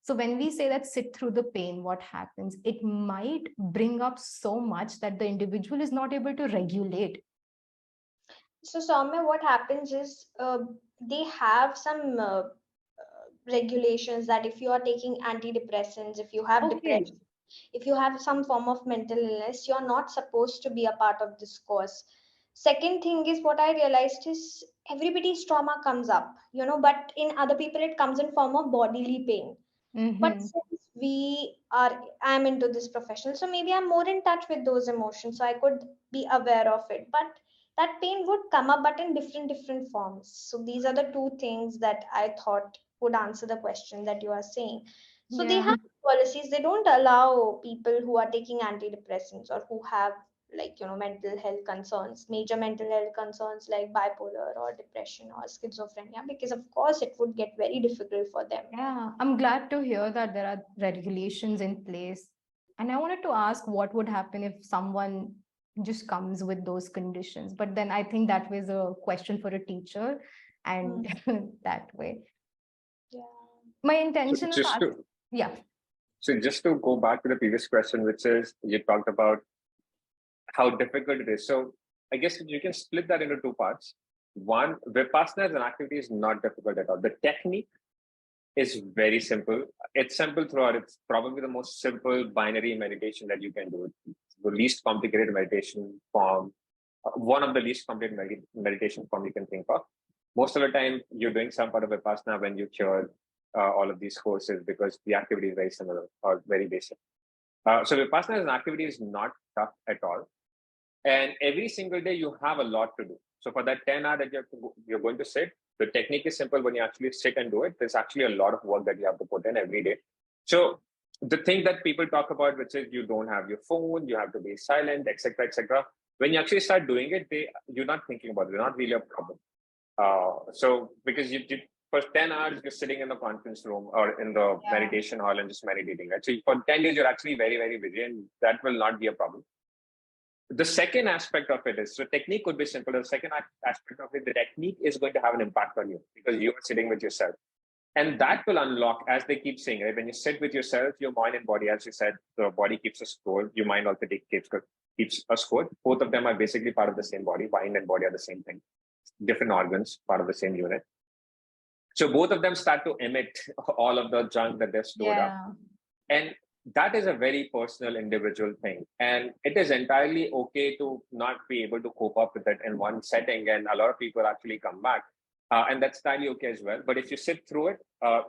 S1: So when we say that sit through the pain, what happens? It might bring up so much that the individual is not able to regulate.
S2: So, Soumya, what happens is they have some regulations that if you are taking antidepressants, if you have
S1: Okay.
S2: depression, if you have some form of mental illness, you're not supposed to be a part of this course. Second thing is, what I realized is everybody's trauma comes up, but in other people it comes in form of bodily pain. But
S1: Mm-hmm.
S2: since I'm into this professional, so maybe I'm more in touch with those emotions, so I could be aware of it. But that pain would come up, but in different forms. So these are the two things that I thought would answer the question that you are saying. So they
S1: Yeah.
S2: have policies. They don't allow people who are taking antidepressants or who have, like, mental health concerns, major mental health concerns like bipolar or depression or schizophrenia, because of course it would get very difficult for them.
S1: Yeah, I'm glad to hear that there are regulations in place. And I wanted to ask what would happen if someone just comes with those conditions. But then I think that was a question for a teacher,
S2: Hmm.
S1: and that way.
S2: Yeah.
S1: My
S3: So
S1: intention of
S3: just
S1: asking,
S3: to
S1: yeah,
S3: so just to go back to the previous question, which is you talked about how difficult it is. So I guess you can split that into two parts. One, Vipassana as an activity is not difficult at all. The technique is very simple. It's simple throughout. It's probably the most simple binary meditation that you can do. It's the least complicated meditation form, one of the least complicated meditation form you can think of. Most of the time, you're doing some part of Vipassana when you cure all of these courses because the activity is very similar or very basic. So Vipassana as an activity is not tough at all. And every single day you have a lot to do. So for that 10 hour that you're going to sit, the technique is simple. When you actually sit and do it, there's actually a lot of work that you have to put in every day. So the thing that people talk about, which is you don't have your phone, you have to be silent, etc., etc. When you actually start doing it, you're not thinking about it. They're not really a problem. So because you for 10 hours you're sitting in the conference room or in the
S1: yeah,
S3: meditation hall and just meditating, right? So for 10 days you're actually very, very busy, and that will not be a problem. the second aspect of it is, so technique could be simple. The second aspect of it, the technique is going to have an impact on you because you are sitting with yourself. And that will unlock, as they keep saying, right? When you sit with yourself, your mind and body, as you said, the body keeps a score. Your mind also keeps a score. Both of them are basically part of the same body. Mind and body are the same thing. Different organs, part of the same unit. So both of them start to emit all of the junk that they've stored up. And that is a very personal, individual thing. And it is entirely okay to not be able to cope up with it in one setting. And a lot of people actually come back. And that's entirely okay as well. But if you sit through it,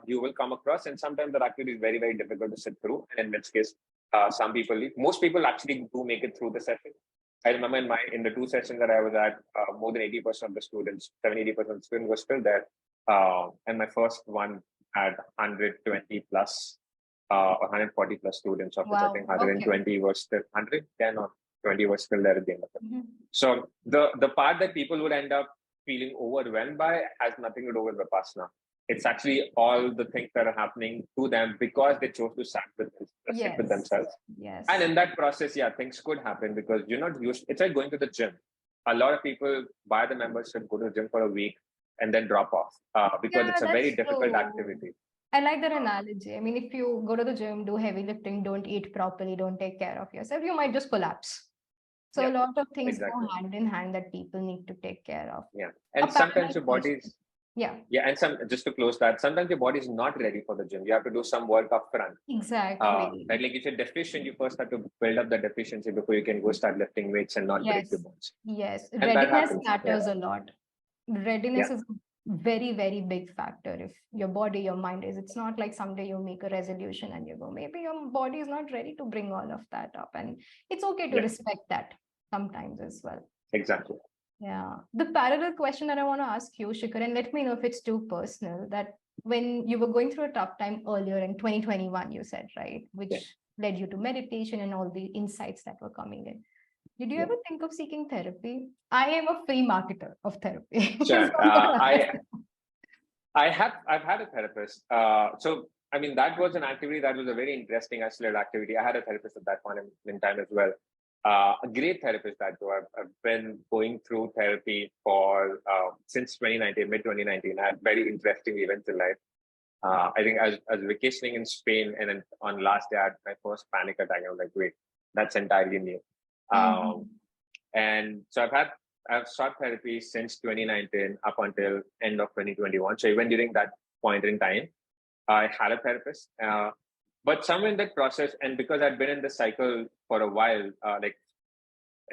S3: you will come across. And sometimes that activity is very, very difficult to sit through. And in this case, some people leave. Most people actually do make it through the session. I remember in the 2 sessions that I was at, more than 80% of the students, 70-80% of the students were still there. And my first one had 120 plus, 140 plus students, of which I think 120 were still, 110 or 20 were still there at the end of it. So the part that people would end up feeling overwhelmed by has nothing to do with Vipassana. It's actually all the things that are happening to them because they chose to sit with themselves. And in that process, things could happen because you're not used. It's like going to the gym. A lot of people buy the membership, go to the gym for a week, and then drop off because it's a very difficult activity.
S1: I like that analogy. I mean, if you go to the gym, do heavy lifting, don't eat properly, don't take care of yourself, you might just collapse. So a lot of things go hand in hand that people need to take care of.
S3: And sometimes your body's and just to close that, sometimes your body is not ready for the gym. You have to do some work up front.
S1: Exactly.
S3: Like if you're deficient, you first have to build up the deficiency before you can go start lifting weights and not break your bones.
S1: And readiness matters a lot. Readiness is a very, very big factor. If your body, your mind is, it's not like someday you make a resolution and you go, maybe your body is not ready to bring all of that up. And it's okay to respect that sometimes as well.
S3: Exactly.
S1: The parallel question that I want to ask you, Shikhar, and let me know if it's too personal, that when you were going through a tough time earlier in 2021, you said, right, which led you to meditation and all the insights that were coming in. Did you ever think of seeking therapy? I am a free marketer of therapy.
S3: Sure. I've had a therapist. So, I mean, that was an activity that was a very interesting, isolated activity. I had a therapist at that point in time as well. A great therapist that too. I've been going through therapy for since 2019, mid 2019. I had very interesting events in life. I think I was vacationing in Spain, and then on last day I had my first panic attack. I was like, wait, that's entirely new. And so I've started therapy since 2019 up until end of 2021. So even during that point in time, I had a therapist. But somewhere in that process, and because I'd been in this cycle for a while, like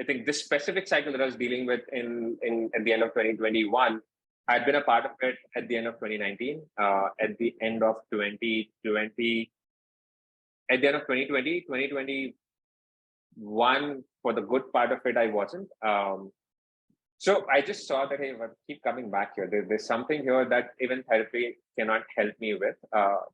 S3: I think this specific cycle that I was dealing with at the end of 2021, I'd been a part of it at the end of 2019, at the end of 2020, at the end of 2021, for the good part of it, I wasn't. So I just saw that, hey, I keep coming back here. There's something here that even therapy cannot help me with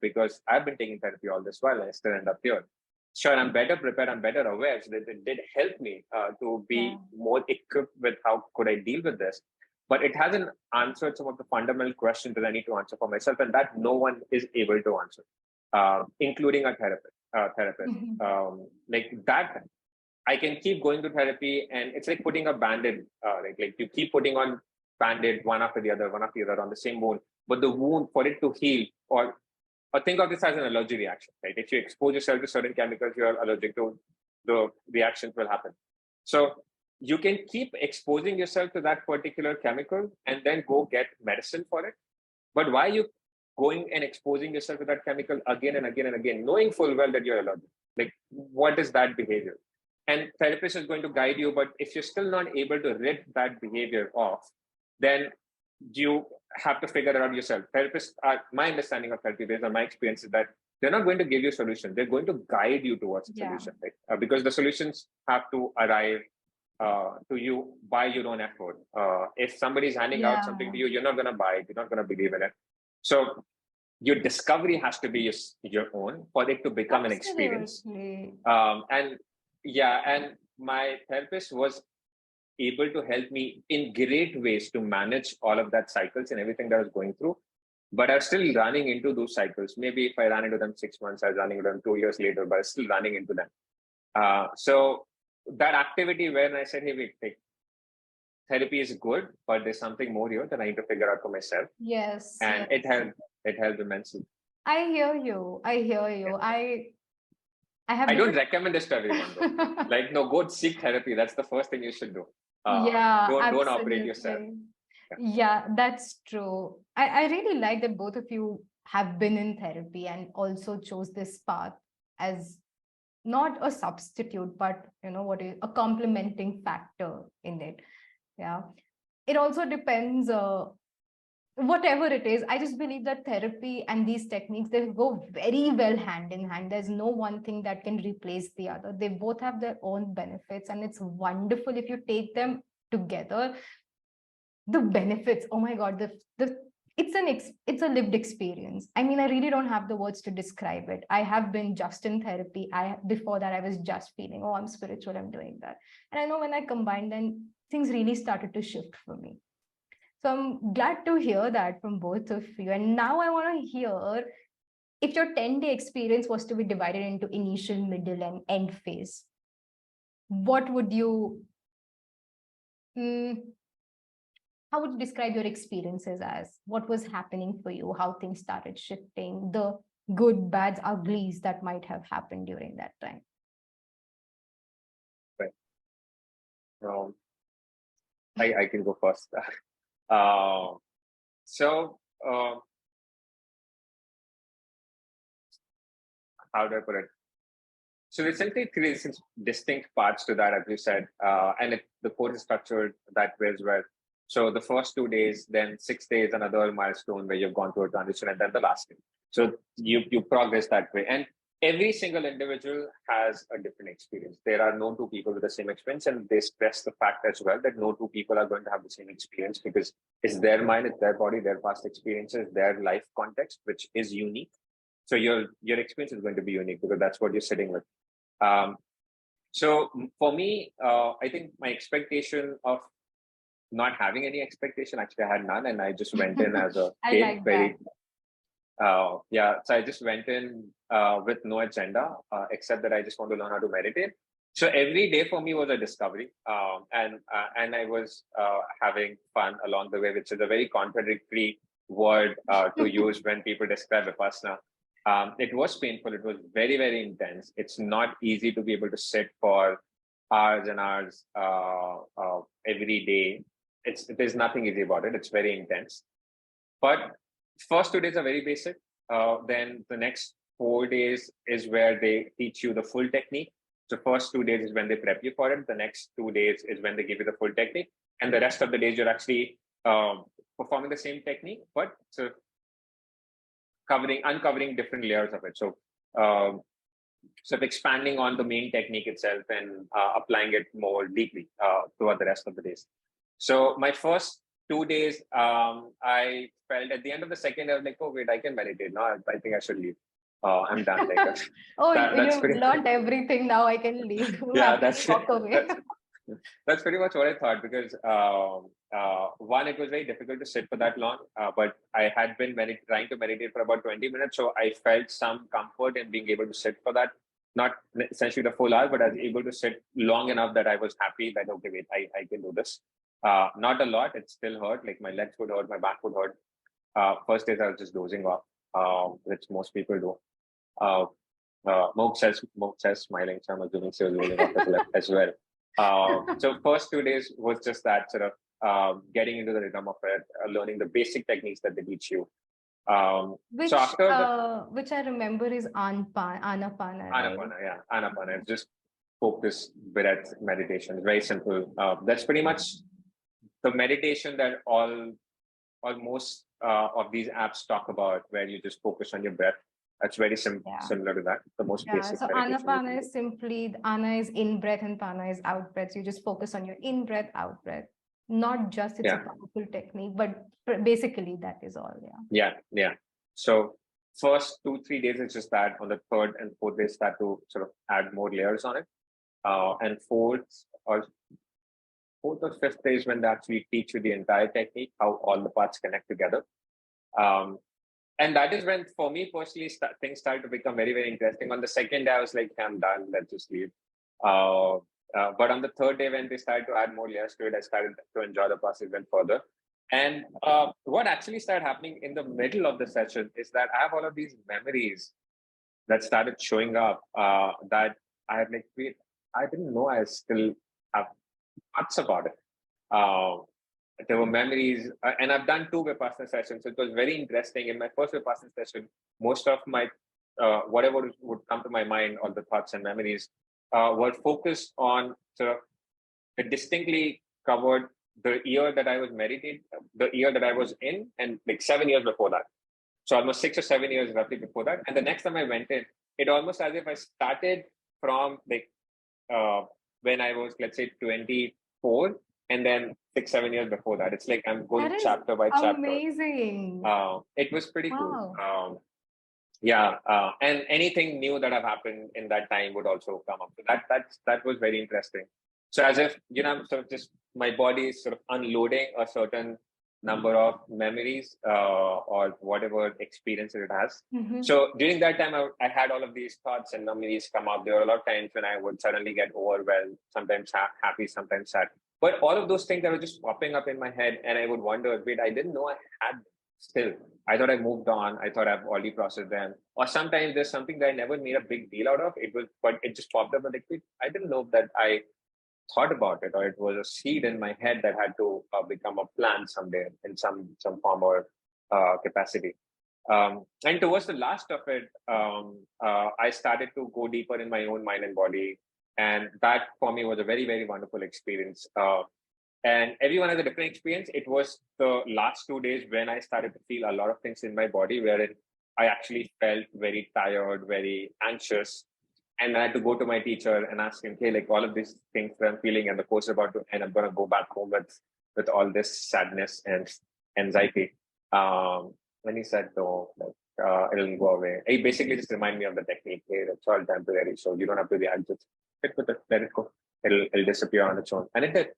S3: because I've been taking therapy all this while and I still end up here. Sure, I'm better prepared, I'm better aware. So that it did help me to be more equipped with how could I deal with this. But it hasn't answered some of the fundamental questions that I need to answer for myself, and that no one is able to answer, including a therapist. Like that, I can keep going to therapy, and it's like putting a band-aid, like you keep putting on band-aid one after the other on the same wound. But the wound, for it to heal, or think of this as an allergy reaction, right? If you expose yourself to certain chemicals you're allergic to, the reactions will happen. So you can keep exposing yourself to that particular chemical and then go get medicine for it. But why are you going and exposing yourself to that chemical again and again and again, knowing full well that you're allergic? Like, what is that behavior? And therapist is going to guide you, but if you're still not able to rid that behavior off, then you have to figure it out yourself. Therapists my understanding of therapy based on my experience is that they're not going to give you a solution. They're going to guide you towards a solution, right? Because the solutions have to arrive to you by your own effort. If somebody's handing out something to you, you're not going to buy it. You're not going to believe in it. So your discovery has to be your own for it to become an experience. And my therapist was able to help me in great ways to manage all of that cycles and everything that I was going through. But I was still running into those cycles. Maybe if I ran into them 6 months, I was running into them 2 years later, but I was still running into them. So that activity when I said, hey, wait, like, therapy is good, but there's something more here that I need to figure out for myself.
S1: Yes.
S3: And
S1: Yes.
S3: it helped immensely.
S1: I hear you. I hear you. I have
S3: I don't
S1: different.
S3: recommend this to everyone though. Like, no, go seek therapy. That's the first thing you should do.
S1: Yeah,
S3: Don't operate yourself.
S1: absolutely. Yeah, that's true. I really like that both of you have been in therapy and also chose this path as not a substitute, but what is a complementing factor in it. Yeah. It also depends, whatever it is. I just believe that therapy and these techniques, they go very well hand in hand. There's no one thing that can replace the other. They both have their own benefits, and it's wonderful if you take them together. The benefits, oh my god, the it's a lived experience. I mean, I really don't have the words to describe it. I have been just in therapy. Before that I was just feeling, oh, I'm spiritual, I'm doing that. And I know when I combined, then things really started to shift for me. So I'm glad to hear that from both of you. And now I want to hear, if your 10-day experience was to be divided into initial, middle, and end phase, what would you how would you describe your experiences as? What was happening for you? How things started shifting? The good, bads, uglies that might have happened during that time?
S3: Right. I can go first. uh, so, how do I put it? So essentially, three distinct parts to that, as you said, and the course is structured that way as well. So the first 2 days, then 6 days, another milestone where you've gone through a transition, and then the last day. So you progress that way, and every single individual has a different experience. There are no two people with the same experience, and they stress the fact as well that no two people are going to have the same experience, because it's their mind, it's their body, their past experiences, their life context, which is unique. So your experience is going to be unique because that's what you're sitting with. So for me, I think my expectation of not having any expectation, actually I had none, and I just went in as a
S1: I
S3: kid,
S1: like
S3: very so I just went in with no agenda, except that I just want to learn how to meditate. So every day for me was a discovery, and I was having fun along the way, which is a very contradictory word to use when people describe Vipassana. It was painful. It was very, very intense. It's not easy to be able to sit for hours and hours every day. There's nothing easy about it. It's very intense. But first 2 days are very basic. Then the next 4 days is where they teach you the full technique. So first 2 days is when they prep you for it. The next 2 days is when they give you the full technique. And the rest of the days you're actually performing the same technique, but sort of uncovering different layers of it. So sort of expanding on the main technique itself and applying it more deeply throughout the rest of the days. So my first 2 days, I felt at the end of the second, I was like, oh, wait, I can meditate now. I think I should leave. I'm done. Like,
S1: Oh,
S3: that's
S1: you
S3: pretty.
S1: learned everything. Now I can leave.
S3: Yeah,
S1: Happily walk away.
S3: that's pretty much what I thought, because one, it was very difficult to sit for that long, but I had been trying to meditate for about 20 minutes. So I felt some comfort in being able to sit for that, not essentially the full hour, but I was able to sit long enough that I was happy that, okay, wait, I can do this. Not a lot. It still hurt. Like my legs would hurt, my back would hurt. First days I was just dozing off, which most people do. Mumuksha smiling, so I'm assuming she was dozing off as well. So first 2 days was just that sort of getting into the rhythm of it, learning the basic techniques that they teach you.
S1: Which
S3: so after
S1: which I remember is Anapana, right?
S3: Anapana. It's just focus, breath, meditation. It's very simple. That's pretty much the meditation that almost of these apps talk about, where you just focus on your breath. That's very similar to that. The most basic.
S1: So Anapana is simply, Ana is in breath and Pana is out breath. So you just focus on your in breath, out breath. Not just it's a powerful technique, but basically that is all.
S3: Yeah. So first 2-3 days is just that. On the third and fourth day, start to sort of add more layers on it. And fourth or fifth day is when they actually teach you the entire technique, how all the parts connect together. And that is when, for me personally, things started to become very, very interesting. On the second day, I was like, I'm done. Let's just leave. But on the third day, when they started to add more layers to it, I started to enjoy the process even further. And what actually started happening in the middle of the session is that I have all of these memories that started showing up that I had like, wait, I didn't know I still have thoughts about it. Uh, there were memories, and I've done two Vipassana sessions. So it was very interesting. In my first Vipassana session, most of my whatever would come to my mind, all the thoughts and memories, were focused on sort of it distinctly covered the year that I was meditating, the year that I was in, and like 7 years before that. So almost 6 or 7 years roughly before that. And the next time I went in, it almost as if I started from like when I was, let's say, 24, and then 6, 7 years before that. It's like I'm going
S1: That is
S3: chapter by chapter.
S1: amazing.
S3: It was pretty
S1: Wow.
S3: cool. And anything new that have happened in that time would also come up. So that was very interesting. So as if sort of just my body is sort of unloading a certain number of memories or whatever experiences it has.
S1: Mhm.
S3: So during that time, I had all of these thoughts and memories come up. There were a lot of times when I would suddenly get overwhelmed, sometimes happy, sometimes sad. But all of those things that were just popping up in my head, and I would wonder, wait, I didn't know I had them still. I thought I moved on. I thought I've already processed them. Or sometimes there's something that I never made a big deal out of. But it just popped up and like, wait, I didn't know that I thought about it, or it was a seed in my head that had to become a plant someday in some form or capacity. And towards the last of it, I started to go deeper in my own mind and body, and that for me was a very, very wonderful experience. And everyone has a different experience. It was the last 2 days when I started to feel a lot of things in my body, wherein I actually felt very tired, very anxious, and I had to go to my teacher and ask him, "Hey, like all of these things that I'm feeling, and the course is about to end, I'm gonna go back home with all this sadness and anxiety." And he said, "No, like it'll go away." He basically just reminded me of the technique. Hey, it's all temporary, so you don't have to react. Just sit with it, let it go. It'll disappear on its own, and it did.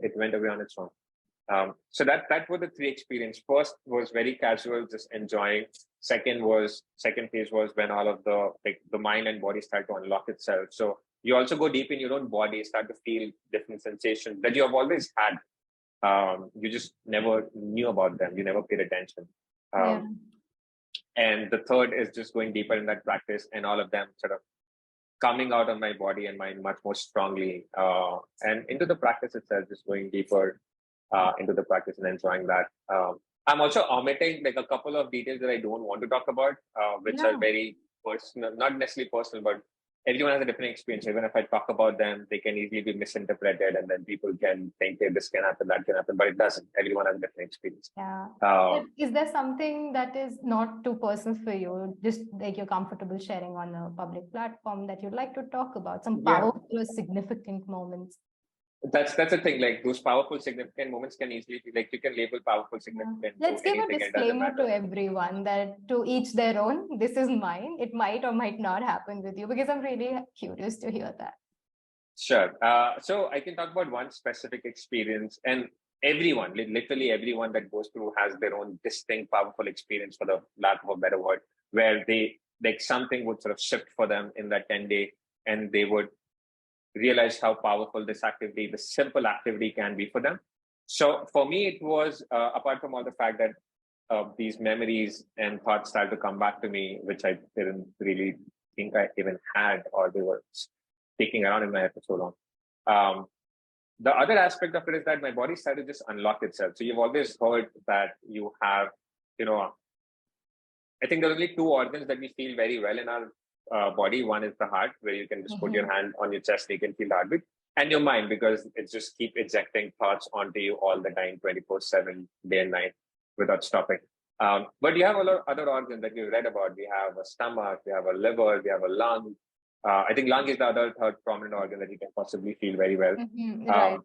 S3: It went away on its own. So that were the three experiences. First was very casual, just enjoying. Second phase was when all of the mind and body start to unlock itself. So you also go deep in your own body, start to feel different sensations that you have always had. You just never knew about them. You never paid attention.
S1: Yeah.
S3: And the third is just going deeper in that practice, and all of them sort of coming out of my body and mind much more strongly, and into the practice itself, just going deeper into the practice and enjoying that. I'm also omitting like a couple of details that I don't want to talk about, which are
S1: Yeah.
S3: very personal, not necessarily personal, but everyone has a different experience. Even if I talk about them, they can easily be misinterpreted, and then people can think, hey, this can happen, that can happen, but it doesn't. Everyone has a different experience.
S1: Yeah.
S3: Uh,
S1: Is there something that is not too personal for you, just like you're comfortable sharing on a public platform that you'd like to talk about, some
S3: yeah,
S1: powerful or significant moments?
S3: that's the thing. Like those powerful, significant moments can easily be like you can label powerful,
S1: Yeah.
S3: significant to
S1: Let's give a
S3: anything. It doesn't
S1: disclaimer to
S3: matter.
S1: everyone that to each their own. This is mine. It might or might not happen with you because I'm really curious to hear that.
S3: Sure. So I can talk about one specific experience, and everyone, literally everyone that goes through has their own distinct, powerful experience, for the lack of a better word, where they like something would sort of shift for them in that 10 day, and they would realize how powerful this activity, the simple activity, can be for them. So for me, it was apart from all the fact that these memories and thoughts started to come back to me, which I didn't really think I even had, or they were sticking around in my head for so long. Um, the other aspect of it is that my body started to just unlock itself. So you've always heard that you have, you know, I think there's only two organs that we feel very well in our body. One is the heart, where you can just put your hand on your chest, you can feel the heartbeat, and your mind, because it just keep ejecting thoughts onto you all the time, 24/7, day and night, without stopping. But you have a lot of other organs that you read about. We have a stomach, we have a liver, we have a lung. I think lung is the other third prominent organ that you can possibly feel very well.
S1: Right.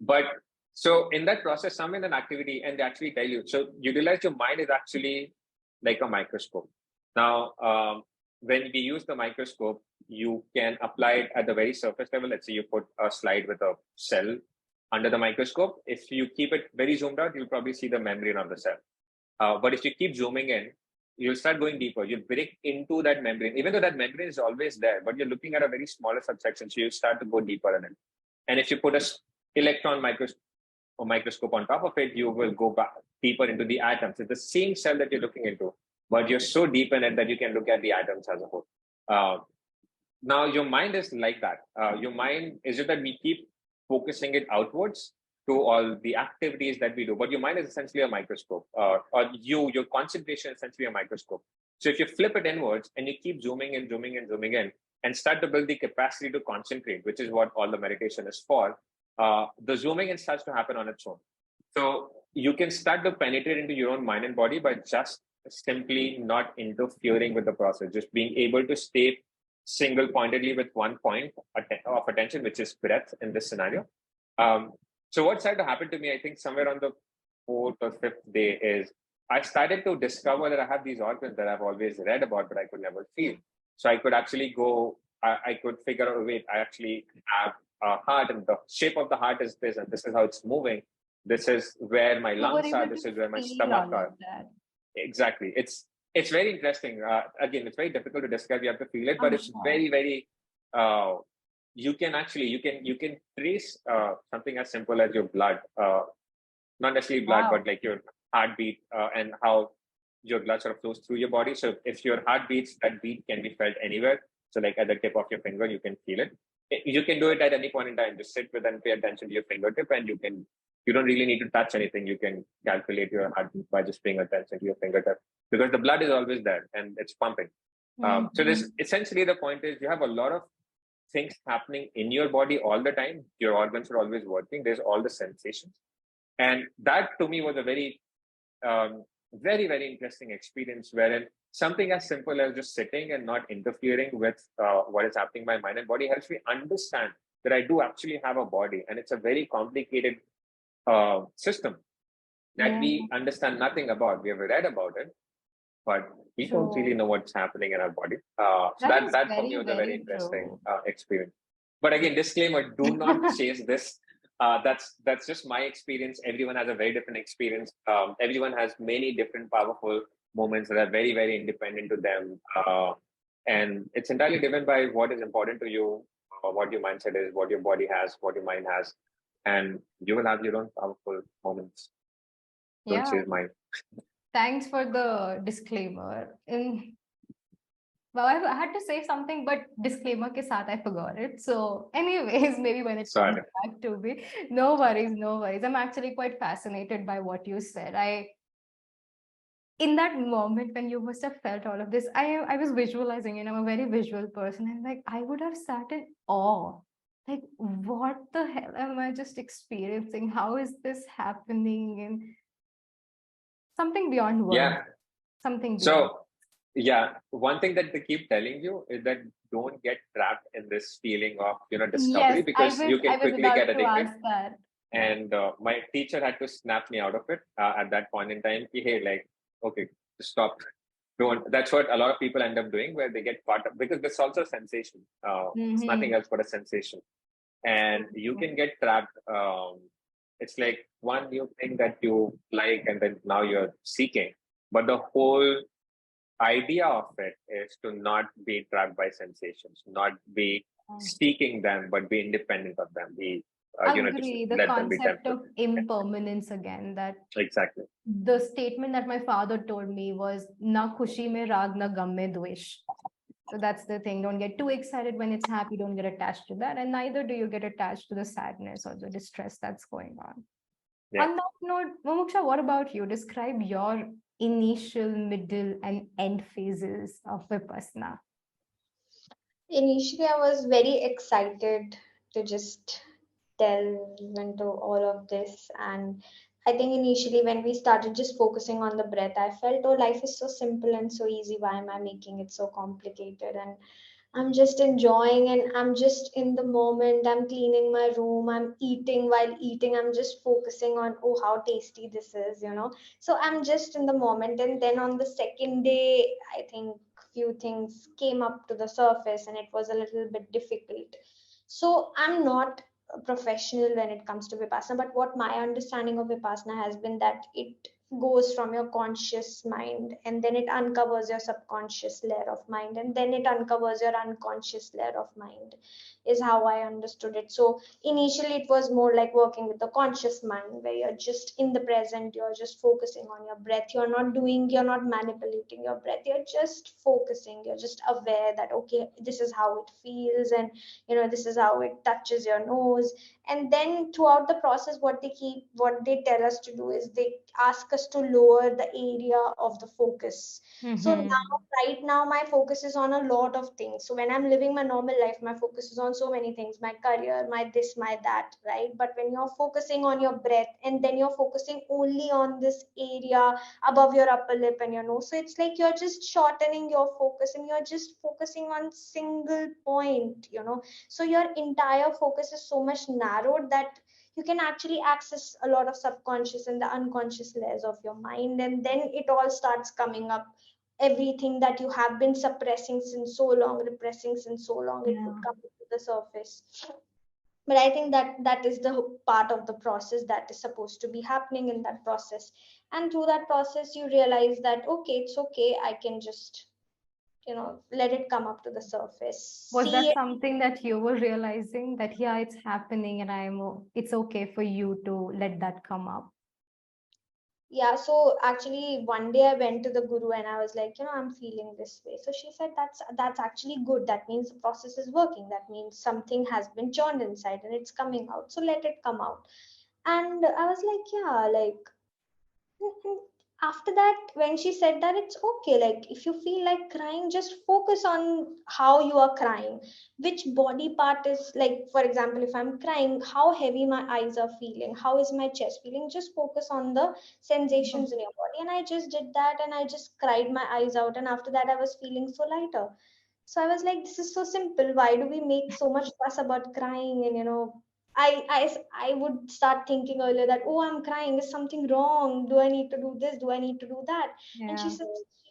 S3: But so in that process, some in an activity, and they actually tell you, so you realize your mind is actually like a microscope. Now, when we use the microscope, you can apply it at the very surface level. Let's say you put a slide with a cell under the microscope. If you keep it very zoomed out, you'll probably see the membrane of the cell. But if you keep zooming in, you'll start going deeper. You break into that membrane, even though that membrane is always there, but you're looking at a very smaller subsection. So you start to go deeper in it. And if you put a electron microscope on top of it, you will go back deeper into the atoms. It's the same cell that you're looking into, but you're so deep in it that you can look at the atoms as a whole. Now, your mind is like that. Your mind is just that we keep focusing it outwards to all the activities that we do. But your mind is essentially a microscope, or your concentration is essentially a microscope. So if you flip it inwards and you keep zooming in, zooming in, zooming in, and start to build the capacity to concentrate, which is what all the meditation is for, the zooming in starts to happen on its own. So you can start to penetrate into your own mind and body by just simply not interfering with the process, just being able to stay single pointedly with one point of attention, which is breath in this scenario. So what started to happen to me, I think somewhere on the 4th or 5th day, is I started to discover that I have these organs that I've always read about, but I could never feel. So I could actually go, I could figure out, wait, I actually have a heart, and the shape of the heart is this, and this is how it's moving. This is where my lungs are. This is where my stomach are. Exactly. It's very interesting. Again, it's very difficult to describe. You have to feel it, but it's very, very. You can trace something as simple as your blood, not necessarily blood, but like your heartbeat and how your blood sort of flows through your body. So if your heart beats, that beat can be felt anywhere. So like at the tip of your finger, you can feel it. You can do it at any point in time. Just sit with and pay attention to your fingertip, and you don't really need to touch anything. You can calculate your heartbeat by just paying attention to your fingertip, because the blood is always there and it's pumping. So this essentially, the point is, you have a lot of things happening in your body all the time. Your organs are always working. There's all the sensations. And that to me was a very, very, very interesting experience, wherein something as simple as just sitting and not interfering with what is happening in my mind and body helps me understand that I do actually have a body. And it's a very complicated system that we understand nothing about. We have read about it, but we don't really know what's happening in our body. So that for me was a very interesting experience. But again, disclaimer: do not chase this. That's just my experience. Everyone has a very different experience. Everyone has many different powerful moments that are very, very independent to them, and it's entirely driven by what is important to you, what your mindset is, what your body has, what your mind has, and you will have your own powerful moments. Don't chase mine.
S1: Thanks for the disclaimer. Well, I had to say something, but disclaimer ke saath, I forgot it. So anyways, maybe when it comes back to me, no worries, no worries. I'm actually quite fascinated by what you said. In that moment when you must have felt all of this, I was visualizing, and I'm a very visual person, and like I would have sat in awe. Like, what the hell am I just experiencing? How is this happening? And something beyond words.
S3: Yeah.
S1: Something beyond.
S3: So, yeah, one thing that they keep telling you is that don't get trapped in this feeling of discovery, because you can quickly get addicted. And my teacher had to snap me out of it at that point in time. Hey, like, okay, stop. Don't. That's what a lot of people end up doing, where they get caught up, because there's also a sensation. It's nothing else but a sensation, and you can get trapped. It's like one new thing that you like, and then now you're seeking. But the whole idea of it is to not be trapped by sensations, not be seeking them, but be independent of them.
S1: Agree. The concept of impermanence again. That
S3: exactly.
S1: The statement that my father told me was "Na khushi mein rag, na gam mein dvesh." So that's the thing. Don't get too excited when it's happy. Don't get attached to that, and neither do you get attached to the sadness or the distress that's going on. Yeah. On that note, Mumuksha, what about you? Describe your initial, middle, and end phases of Vipassana.
S2: Initially, I was very excited to just delve into all of this. And I think initially, when we started just focusing on the breath, I felt, oh, life is so simple and so easy. Why am I making it so complicated? And I'm just enjoying, and I'm just in the moment. I'm cleaning my room. I'm eating. While eating, I'm just focusing on, oh, how tasty this is. So I'm just in the moment. And then on the second day, I think few things came up to the surface, and it was a little bit difficult. So I'm not a professional when it comes to Vipassana, but what my understanding of Vipassana has been, that it goes from your conscious mind, and then it uncovers your subconscious layer of mind, and then it uncovers your unconscious layer of mind, is how I understood it. So initially it was more like working with the conscious mind, where you're just in the present, you're just focusing on your breath, you're not manipulating your breath, you're just focusing, you're just aware that okay, this is how it feels, and this is how it touches your nose. And then throughout the process, what they tell us to do is they ask us to lower the area of the focus. So
S1: Mm-hmm.
S2: now, right now, my focus is on a lot of things. So when I'm living my normal life, my focus is on so many things, my career, my this, my that, right? But when you're focusing on your breath, and then you're focusing only on this area above your upper lip and your nose, so it's like you're just shortening your focus, and you're just focusing on single point. So your entire focus is so much narrowed that you can actually access a lot of subconscious and the unconscious layers of your mind, and then it all starts coming up. Everything that you have been suppressing since so long, repressing since so long, it would
S1: Yeah.
S2: come to the surface. But I think that that is the part of the process that is supposed to be happening in that process. And through that process you realize that okay, it's okay, I can just let it come up to the surface,
S1: Was
S2: see
S1: that
S2: it.
S1: something that you were realizing that, yeah, it's happening and it's okay for you to let that come up?
S2: Yeah, so actually one day I went to the guru and I was like, I'm feeling this way. So she said that's actually good. That means the process is working. That means something has been churned inside and it's coming out. So let it come out. And I was like, yeah, like after that, when she said that, it's okay, like if you feel like crying, just focus on how you are crying, which body part is, like for example, if I'm crying, how heavy my eyes are feeling, how is my chest feeling, just focus on the sensations in your body. And I just did that, and I just cried my eyes out, and after that I was feeling so lighter. So I was like, this is so simple. Why do we make so much fuss about crying? And I would start thinking earlier that, oh, I'm crying. Is something wrong? Do I need to do this? Do I need to do that? And
S1: Yeah.
S2: she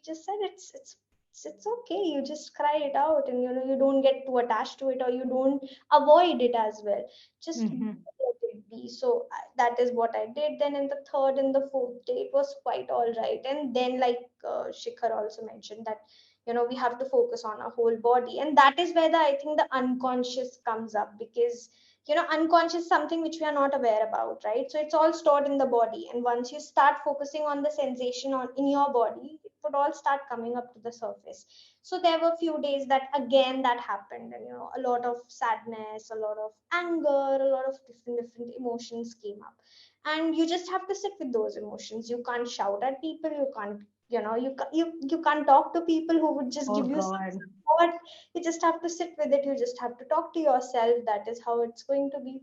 S2: just said, it's okay. You just cry it out, and you don't get too attached to it, or you don't avoid it as well. Just
S1: Mm-hmm.
S2: let it be. So that is what I did. Then in the third and the fourth day, it was quite all right. And then, like Shikhar also mentioned that we have to focus on our whole body, and that is where I think the unconscious comes up, because unconscious is something which we are not aware about, right? So it's all stored in the body, and once you start focusing on the sensation on in your body, it would all start coming up to the surface. So there were few days that again that happened, and a lot of sadness, a lot of anger, a lot of different emotions came up, and you just have to sit with those emotions. You can't shout at people, you can't you can't talk to people who would just
S1: Oh
S2: give you some
S1: God.
S2: support. You just have to sit with it, you just have to talk to yourself. That is how it's going to be.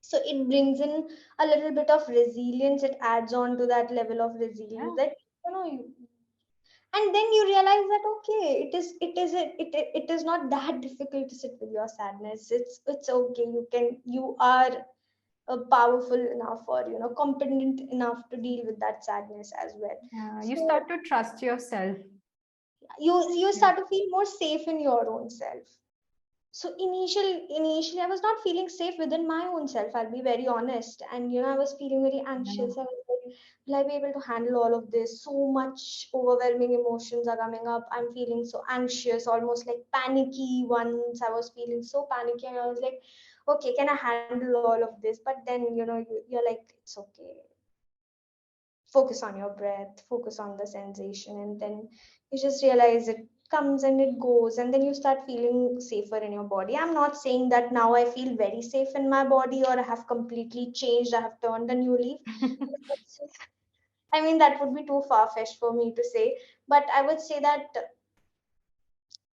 S2: So it brings in a little bit of resilience, it adds on to that level of resilience
S1: Yeah.
S2: that and then you realize that okay, it is not that difficult to sit with your sadness. It's okay, you are powerful enough, or competent enough to deal with that sadness as well.
S1: Yeah. You
S2: So
S1: start to trust yourself.
S2: you
S1: Yeah.
S2: start to feel more safe in your own self. So initially I was not feeling safe within my own self, I'll be very honest. And I was feeling very
S1: Yeah.
S2: anxious. I was like, will I be able to handle all of this? So much overwhelming emotions are coming up. I'm feeling so anxious, almost like panicky. Once I was feeling so panicky, and I was like, okay, can I handle all of this? But then you're like, it's okay, focus on your breath, focus on the sensation, and then you just realize it comes and it goes, and then you start feeling safer in your body. I'm not saying that now I feel very safe in my body, or I have completely changed, I have turned a new leaf. I mean, that would be too far-fetched for me to say, but I would say that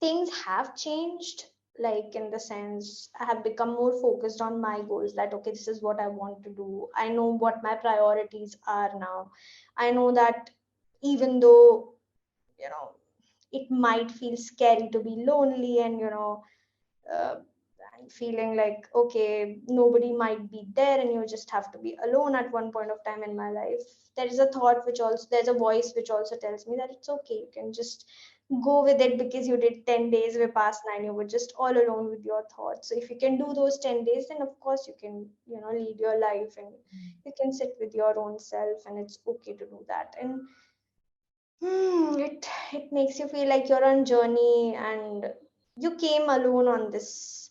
S2: things have changed, like in the sense I have become more focused on my goals, that okay, this is what I want to do. I know what my priorities are now. I know that even though you know it might feel scary to be lonely, and uh, and feeling like, okay, nobody might be there and you just have to be alone at one point of time in my life. There is a thought which also, there's a voice which also tells me that it's okay, you can just go with it because you did 10 days Vipassana and you were just all alone with your thoughts. So if you can do those 10 days, then of course you can, lead your life and you can sit with your own self, and it's okay to do that. And it makes you feel like you're on journey and you came alone on this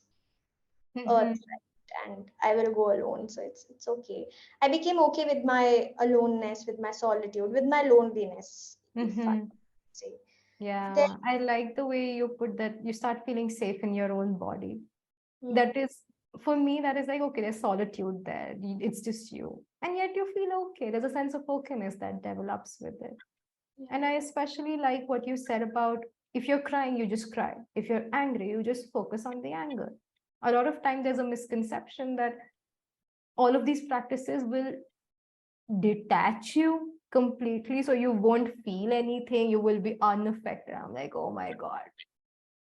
S2: earth,
S1: Mhm.
S2: right? And I will go alone, so it's okay. I became okay with my aloneness, with my solitude, with my loneliness, if I
S1: Mhm.
S2: say. Then,
S1: Yeah, I like the way you put that. You start feeling safe in your own body.
S2: hmm,
S1: That is, for me, that is like, okay, there's solitude there. It's just you. And yet you feel okay. There's a sense of okayness that develops with it.
S2: yeah,
S1: And I especially like what you said about if you're crying, you just cry. If you're angry, you just focus on the anger. A lot of time there's a misconception that all of these practices will detach you completely, so you won't feel anything, you will be unaffected. I'm like, oh my god.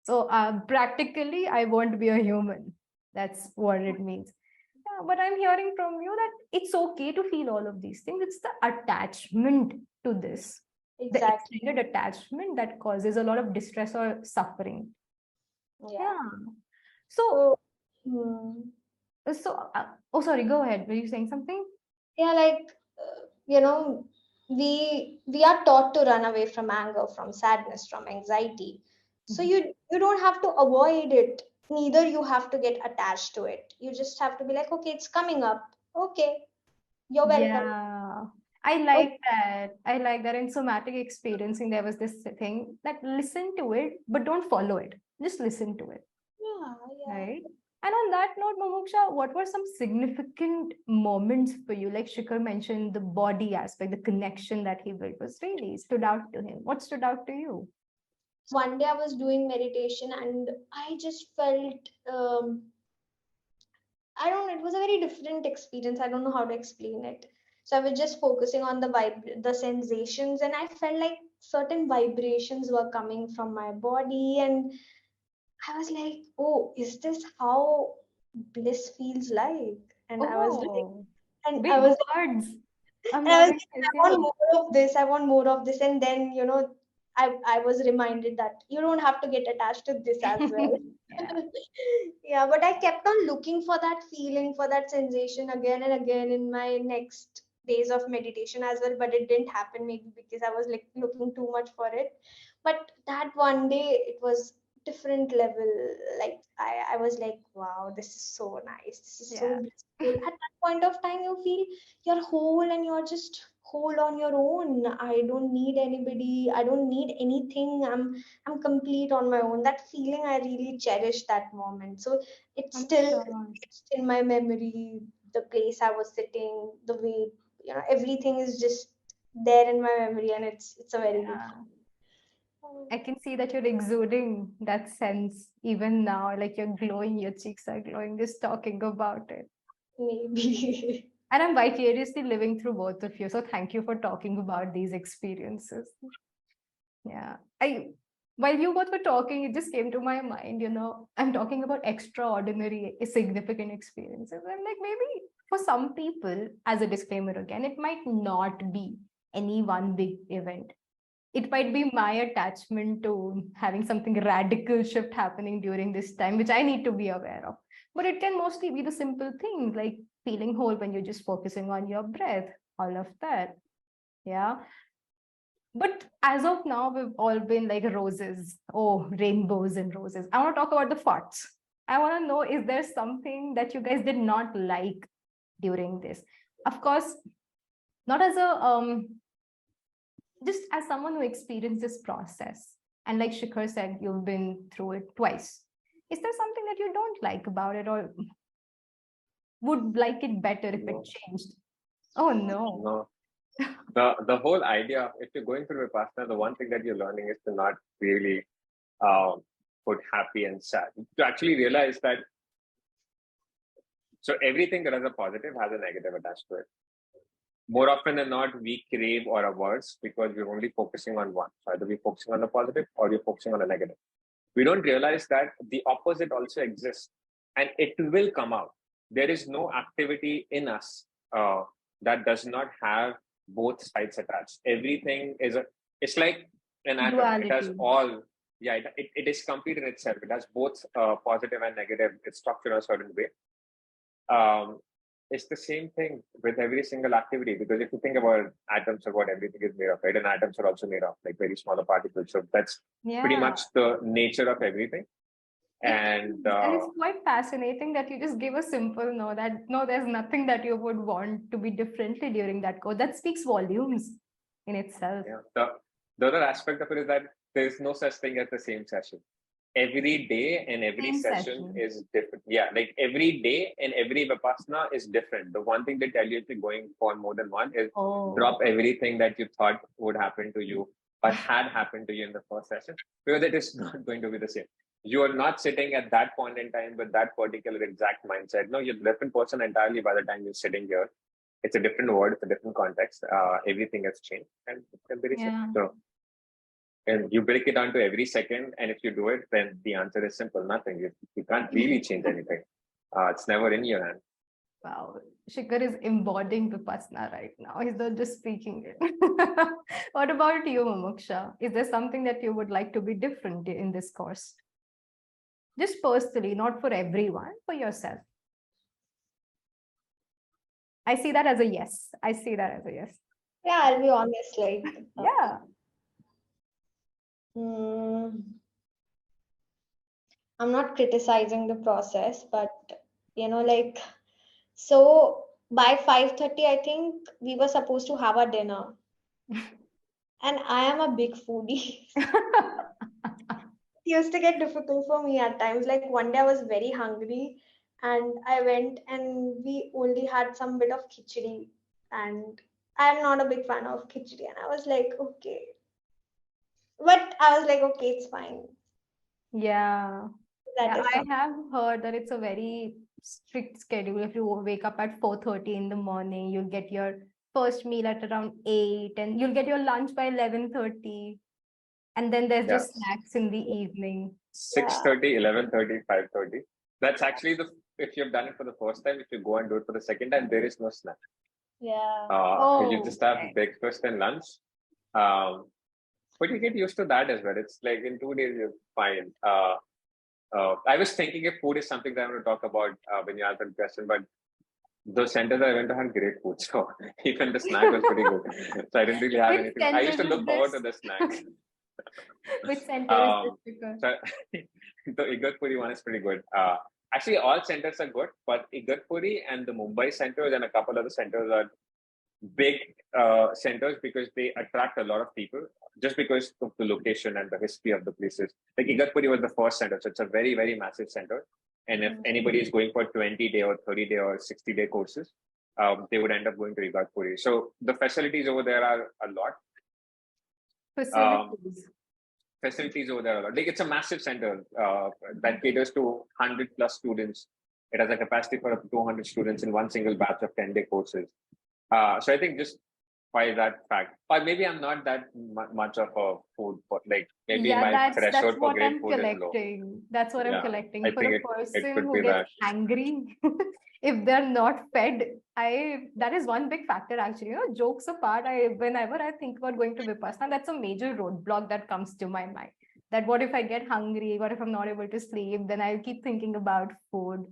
S1: So practically I won't be a human. That's what it means. Yeah, but I'm hearing from you that it's okay to feel all of these things. It's the attachment to this, the
S2: exactly.
S1: extended attachment that causes a lot of distress or suffering.
S2: Yeah.
S1: Yeah. So,
S2: So, hmm.
S1: oh, sorry, go ahead. Were you saying something?
S2: Yeah, like, you know, we are taught to run away from anger, from sadness, from anxiety. So
S1: Mhm.
S2: you don't have to avoid it. Neither you have to get attached to it. You just have to be like, okay, it's coming up. Okay, you're welcome.
S1: Yeah, I
S2: Okay,
S1: like that. I like that in somatic experiencing, there was this thing that listen to it, but don't follow it. Just listen to it,
S2: yeah, yeah.
S1: right? And on that note, Mumuksha, what were some significant moments for you? Like Shikhar mentioned, the body aspect, the connection that he built was really stood out to him. What stood out to you?
S2: One day I was doing meditation and I just felt, I don't know, it was a very different experience. I don't know how to explain it. So I was just focusing on the sensations, and I felt like certain vibrations were coming from my body, and I was like, "Oh, is this how bliss feels like?" And I was like,
S1: Oh,
S2: and I
S1: big
S2: was
S1: words. I'm
S2: and I was
S1: loving
S2: like,
S1: this.
S2: I
S1: Yeah.
S2: want more of this. I want more of this. And then, I was reminded that you don't have to get attached to this as well.
S1: Yeah.
S2: Yeah, but I kept on looking for that feeling, for that sensation again and again in my next days of meditation as well. But it didn't happen, maybe because I was like looking too much for it. But that one day, it was different level. Like I was like, wow, this is so nice. This is so
S1: Yeah.
S2: blissful. At that point of time, you feel you're whole and you're just whole on your own. I don't need anybody. I don't need anything. I'm complete on my own. That feeling, I really cherish that moment. So it's
S1: I'm
S2: still
S1: sure.
S2: etched in my memory. The place I was sitting, the way, everything is just there in my memory, and it's a very good
S1: Yeah.
S2: feeling.
S1: I can see that you're exuding that sense even now, like you're glowing, your cheeks are glowing just talking about it.
S2: Maybe.
S1: And I'm vicariously living through both of you. So thank you for talking about these experiences. Yeah. While you both were talking, it just came to my mind, I'm talking about extraordinary, significant experiences. I'm like, maybe for some people, as a disclaimer again, it might not be any one big event. It might be my attachment to having something radical shift happening during this time, which I need to be aware of. But it can mostly be the simple things like feeling whole when you're just focusing on your breath, all of that. Yeah. But as of now, we've all been like roses. Oh, rainbows and roses. I want to talk about the farts. I want to know, is there something that you guys did not like during this? Of course, not as a just as someone who experienced this process, and like Shikhar said, you've been through it twice. Is there something that you don't like about it or would like it better if it
S3: No,
S1: changed? Oh no.
S3: no. The whole idea, if you're going through Vipassana, the one thing that you're learning is to not really um, put happy and sad. To actually realize that so everything that has a positive has a negative attached to it. More often than not, we crave or averse because we're only focusing on one. So either we're focusing on the positive or you're focusing on the negative. We don't realize that the opposite also exists. and it will come out. There is no activity in us that does not have both sides attached. Everything is it's like an atom. It has
S1: Duality.
S3: all, yeah, it is complete in itself. It has both positive and negative. It's structured in a certain way. It's the same thing with every single activity, because if you think about atoms, or what everything is made of, right? And atoms are also made of like very smaller particles. So that's pretty
S1: Yeah.
S3: much the nature of everything. And
S1: it's quite fascinating that you just give a simple no, that no, there's nothing that you would want to be differently during that course. That speaks volumes in itself.
S3: yeah, the other aspect of it is that there's no such thing as the same session. Every day and every
S1: Same
S3: session
S1: session.
S3: is different. Yeah, like every day and every Vipassana is different. The one thing they tell you if you're going for more than one is drop everything that you thought would happen to you or had happened to you in the first session, because it is not going to be the same. You are not sitting at that point in time with that particular exact mindset. No, you're a different person entirely by the time you're sitting here. It's a different world, it's a different context. Everything has changed, and it's very simple. So, and you break it down to every second, and if you do it, then the answer is simple: nothing. You can't really change anything. It's never in your hand.
S1: Wow, Shikhar is embodying Vipassana right now. He's not just speaking it. What about you, Mumuksha? Is there something that you would like to be different in this course? Just personally, not for everyone, for yourself. I see that as a yes. I see that as a yes.
S2: Yeah, I'll be honest, like
S1: Yeah.
S2: I'm not criticizing the process, but like, so by 5:30, I think we were supposed to have a dinner. And I am a big foodie. It used to get difficult for me at times. Like one day I was very hungry and I went and we only had some bit of khichdi. And I'm not a big fan of khichdi. And I was like, okay. But I was like, okay, it's fine.
S1: Yeah.
S2: That is
S1: I
S2: something.
S1: have heard that it's a very strict schedule. If you wake up at 4:30 in the morning, you'll get your first meal at around 8, and you'll get your lunch by 11:30. And then there's
S3: Yeah,
S1: just snacks in the evening.
S3: 6:30, 11:30, 5:30. That's actually the if you've done it for the first time. If you go and do it for the second time, there is no snack.
S2: Yeah.
S3: You just have
S1: Okay.
S3: breakfast and lunch. But you get used to that as well. It's like in 2 days you're fine. I was thinking if food is something that I'm going to talk about when you answered the question, but the centers I went to had great food. So even the snack was pretty good. So I didn't really have
S1: Which
S3: anything. I used
S1: center
S3: to
S1: is
S3: look forward to
S1: this?
S3: the snacks.
S1: Which center is this?
S3: Um,
S1: Because
S3: so the Igatpuri one is pretty good. Actually, all centers are good, but Igatpuri and the Mumbai centers and a couple other centers are big centers because they attract a lot of people just because of the location and the history of the places. Like Igatpuri was the first center, so it's a very, very massive center. And if anybody is going for 20-day or 30-day or 60-day courses, they would end up going to Igatpuri. So the facilities over there are a lot.
S1: facilities.
S3: Facilities over there are a lot. Like it's a massive center that caters to 100 plus students. It has a capacity for up to 200 students in one single batch of 10-day courses. So I think just by that fact, or maybe I'm not that much of a food, like maybe
S1: Yeah,
S3: my
S1: that's
S3: threshold for
S1: what
S3: great
S1: I'm
S3: food is low.
S1: collecting. That's what I'm
S3: Yeah,
S1: collecting.
S3: I
S1: For
S3: think
S1: a
S3: it
S1: person
S3: could
S1: who
S3: be
S1: gets
S3: that.
S1: angry, if they're not fed, that is one big factor actually. Jokes apart, whenever I think about going to Vipassana, that's a major roadblock that comes to my mind. That what if I get hungry? What if I'm not able to sleep? Then I keep thinking about food.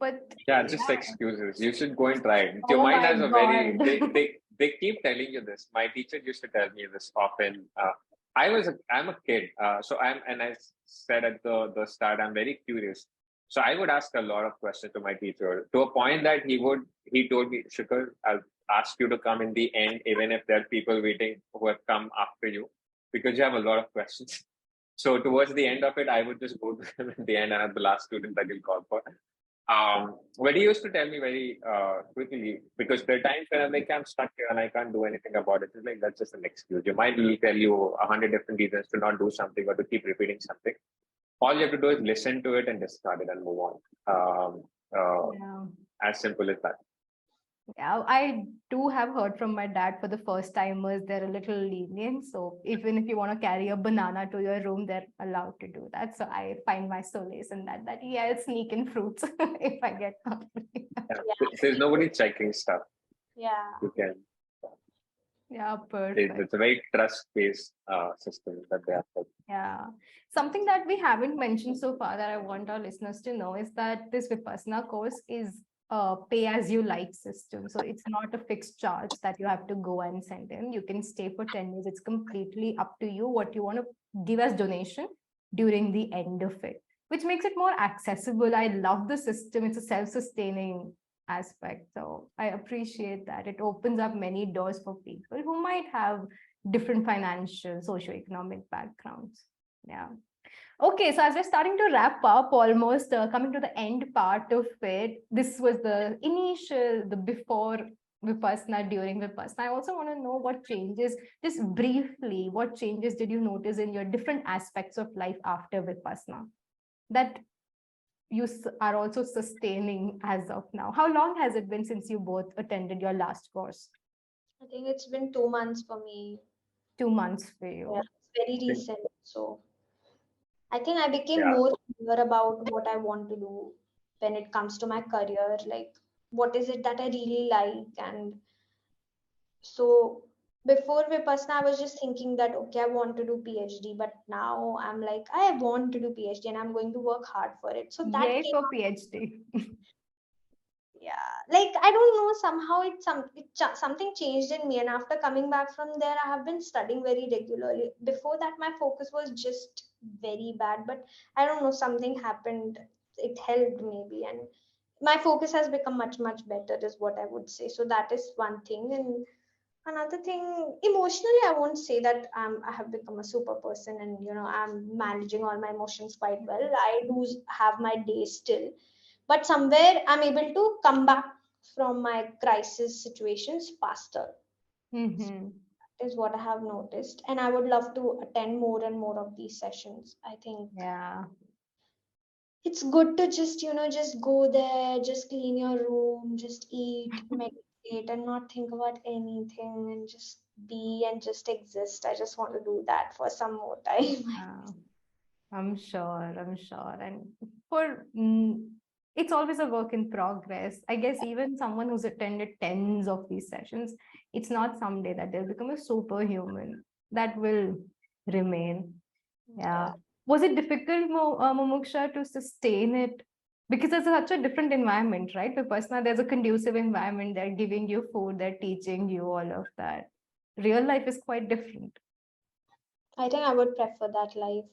S1: But
S3: Yeah, just excuses. You should go and try it. Your
S1: oh
S3: mind
S1: my
S3: has a very
S1: God.
S3: they keep telling you this. My teacher used to tell me this often. I'm a kid, so I said at the start I'm very curious. So I would ask a lot of questions to my teacher to a point that he told me, Shikhar, I'll ask you to come in the end, even if there are people waiting who have come after you, because you have a lot of questions. So towards the end of it, I would just go to him at the end and I'm the last student that you'll call for. But he used to tell me very quickly, because there are times when I'm like, I'm stuck here and I can't do anything about it. It's like, that's just an excuse. Your mind will tell you 100 different reasons to not do something or to keep repeating something. All you have to do is listen to it and discard it and move on.
S1: Yeah.
S3: As simple as that.
S1: Yeah, I do have heard from my dad for the first timers, they're a little lenient. So even if you want to carry a banana to your room, they're allowed to do that. So I find my solace in that, yeah, I'll sneak in fruits if I get hungry.
S3: Yeah.
S2: Yeah,
S3: There's nobody checking stuff.
S2: yeah.
S3: You can.
S1: Yeah, perfect.
S3: It's a very trust-based system that they have.
S1: Yeah. Something that we haven't mentioned so far that I want our listeners to know is that this Vipassana course is a pay as you like system. So it's not a fixed charge that you have to go and send in. You can stay for 10 years. It's completely up to you what you want to give as donation during the end of it, which makes it more accessible. I love the system. It's a self-sustaining aspect. So I appreciate that. It opens up many doors for people who might have different financial, socioeconomic backgrounds. Yeah. Okay, so as we're starting to wrap up, almost coming to the end part of it, this was the initial, the before Vipassana, during Vipassana. I also want to know what changes, just briefly, what changes did you notice in your different aspects of life after Vipassana that you are also sustaining as of now? How long has it been since you both attended your last course?
S2: I think it's been 2 months for me.
S1: 2 months for
S2: Yeah,
S1: you.
S2: it's very recent. So I think I became
S3: Yeah.
S2: more clear about what I want to do when it comes to my career. Like, what is it that I really like? And so before Vipassana, I was just thinking that, okay, I want to do PhD, but now I'm like, I want to do PhD and I'm going to work hard for it. So that
S1: Yay
S2: came
S1: for
S2: up.
S1: PhD.
S2: Yeah, like I don't know, somehow something changed in me, and after coming back from there I have been studying very regularly. Before that my focus was just very bad, but I don't know, something happened, it helped maybe, and my focus has become much better is what I would say. So that is one thing. And another thing, emotionally I won't say that I have become a super person and I'm managing all my emotions quite well. I do have my days still, but somewhere I'm able to come back from my crisis situations faster.
S1: Mm-hmm.
S2: That is what I have noticed, and I would love to attend more and more of these sessions. I think
S1: Yeah.
S2: it's good to just just go there, just clean your room, just eat, meditate, and not think about anything, and just be and just exist. I just want to do that for some more time.
S1: Yeah. I'm sure. I'm sure. And for it's always a work in progress. I guess even someone who's attended tens of these sessions, it's not someday that they'll become a superhuman. That will remain. Yeah.
S2: Yeah.
S1: Was it difficult, Mumuksha, to sustain it? Because it's such a different environment, right? Vipassana, there's a conducive environment. They're giving you food, they're teaching you all of that. Real life is quite different.
S2: I think I would prefer that life.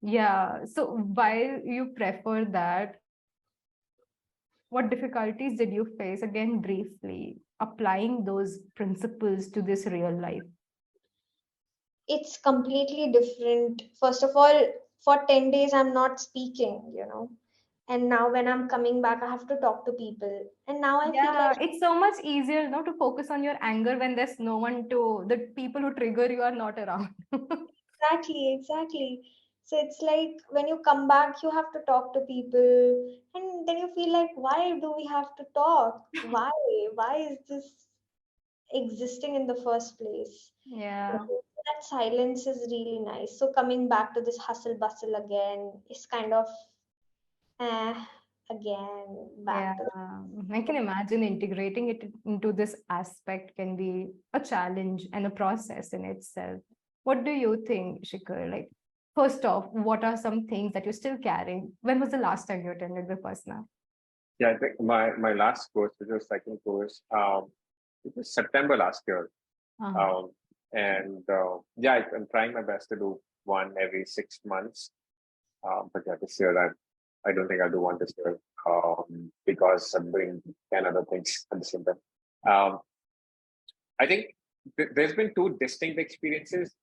S1: Yeah. So while you prefer that, what difficulties did you face? Again, briefly, applying those principles to this real life.
S2: It's completely different. First of all, for 10 days I'm not speaking. And now when I'm coming back, I have to talk to people. And now I feel like
S1: Yeah, it's so much easier now to focus on your anger when there's no one to, the people who trigger you are not around.
S2: exactly. So it's like when you come back, you have to talk to people. And then you feel like, why do we have to talk? Why? Why is this existing in the first place?
S1: Yeah,
S2: So that silence is really nice. So coming back to this hustle bustle again is kind of eh, again
S1: yeah.
S2: back to
S1: I can imagine integrating it into this aspect can be a challenge and a process in itself. What do you think, Shikhar? Like, first off, what are some things that you're still carrying? When was the last time you attended Vipassana?
S3: Yeah, I think my last course, which was second course, it was September last year.
S1: Uh-huh.
S3: Um, and yeah, I'm trying my best to do one every 6 months. But yeah, this year I don't think I'll do one this year because I'm doing 10 other things at the same time. Um, I think there's been two distinct experiences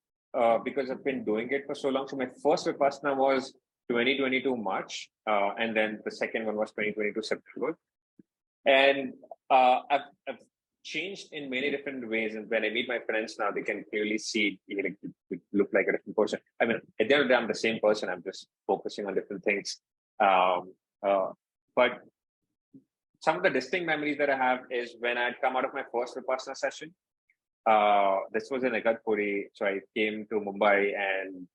S3: because I've been doing it for so long. So my first Vipassana was 2022 March, and then the second one was 2022 September. And I've changed in many different ways. And when I meet my friends now, they can clearly see like, you look like a different person. I mean, at the end of the day, I'm the same person. I'm just focusing on different things. Um, uh, but some of the distinct memories that I have is when I'd come out of my first Vipassana session. This was in Igatpuri, so I came to Mumbai, and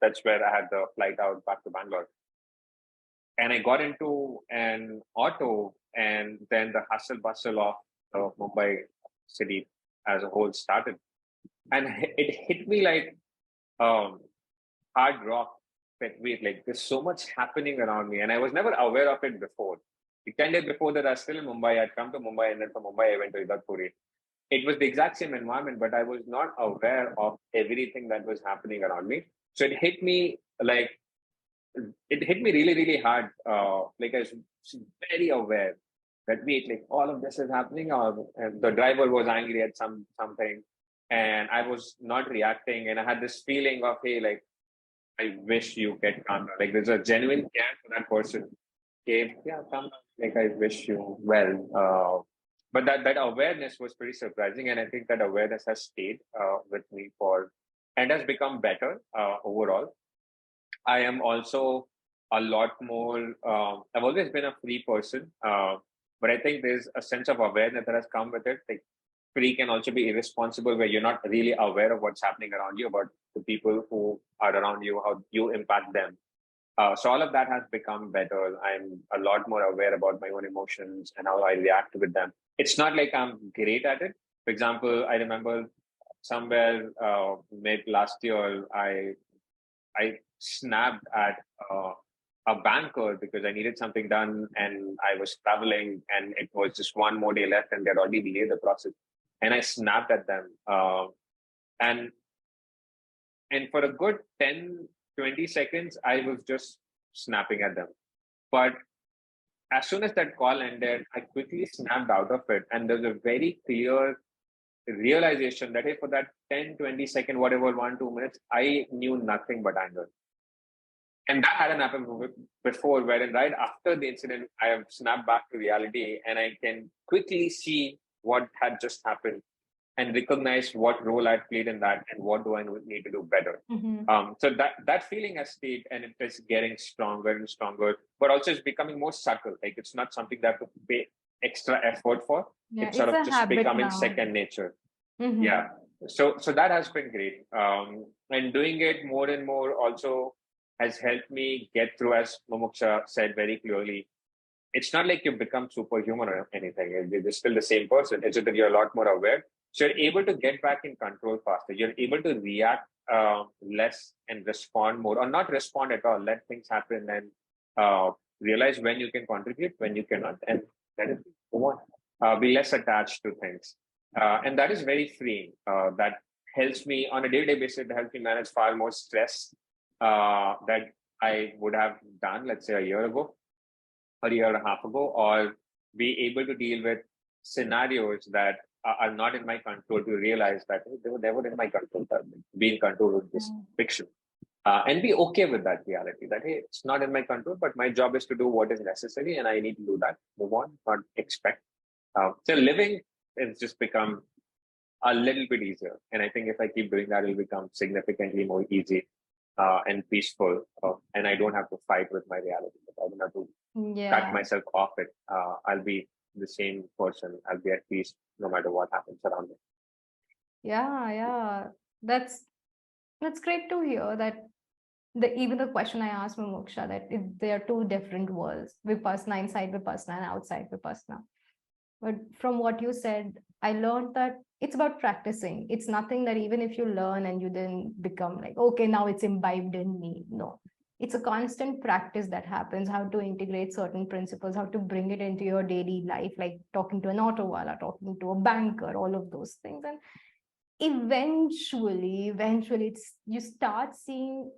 S3: that's where I had the flight out back to Bangalore. And I got into an auto, and then the hustle bustle of Mumbai city as a whole started, and it hit me like hard rock. Wait, like there's so much happening around me, and I was never aware of it before. The 10 days before that, I was still in Mumbai. I'd come to Mumbai, and then from Mumbai, I went to Igatpuri. It was the exact same environment, but I was not aware of everything that was happening around me. So it hit me like it hit me really, really hard. Like I was very aware that wait, like all of this is happening, or and the driver was angry at something, and I was not reacting, and I had this feeling of hey, like I wish you get calm down. Like there's a genuine care for that person. Okay, yeah, calm down. Like I wish you well. But that awareness was pretty surprising, and I think that awareness has stayed with me for and has become better overall. I am also a lot more. I've always been a free person, but I think there's a sense of awareness that has come with it. Like free can also be irresponsible, where you're not really aware of what's happening around you, about the people who are around you, how you impact them. So all of that has become better. I'm a lot more aware about my own emotions and how I react with them. It's not like I'm great at it. For example, I remember somewhere mid last year, I snapped at a banker because I needed something done, and I was traveling, and it was just one more day left, and they'd already delayed the process. And I snapped at them, and for a good 10, 20 seconds, I was just snapping at them. But as soon as that call ended, I quickly snapped out of it, and there's a very clear realization that hey, for that 10, 20 second, whatever, 1, 2 minutes, I knew nothing but anger. And that hadn't happened before, wherein right after the incident, I have snapped back to reality, and I can quickly see what had just happened and recognize what role I played in that and what do I need to do better. So that feeling has stayed, and it is getting stronger and stronger, but also it's becoming more subtle. Like it's not something that I have to pay extra effort for.
S1: Yeah,
S3: It's sort of just becoming
S1: now.
S3: second nature. Yeah. So that has been great. And doing it more and more also has helped me get through, as Mumuksha said very clearly. It's not like you become superhuman or anything. You're still the same person. It's just that you're a lot more aware. So you're able to get back in control faster. You're able to react less and respond more, or not respond at all. Let things happen and realize when you can contribute, when you cannot, and let it go on. Be less attached to things. And that is very freeing. That helps me on a day-to-day basis. It helps me manage far more stress that I would have done, let's say, a year ago, or a year and a half ago, or be able to deal with scenarios that are not in my control, to realize that they were never in my control, be in control with this fiction. And be okay with that reality that, hey, it's not in my control, but my job is to do what is necessary, and I need to do that. Move on, not expect. So living has just become a little bit easier. And I think if I keep doing that, it'll become significantly more easy and peaceful. And I don't have to fight with my reality. I don't have to cut myself off it. I'll be the same person. I'll be at peace no matter what happens around me.
S1: Yeah. That's great to hear that. Even the question I asked Mumuksha, that if there are two different worlds, Vipassana inside Vipassana and outside Vipassana. But from what you said, I learned that it's about practicing. It's nothing that even if you learn and you then become like, okay, now it's imbibed in me. No, it's a constant practice that happens, how to integrate certain principles, how to bring it into your daily life, like talking to an auto wala, talking to a banker, all of those things. And eventually, it's, you start seeing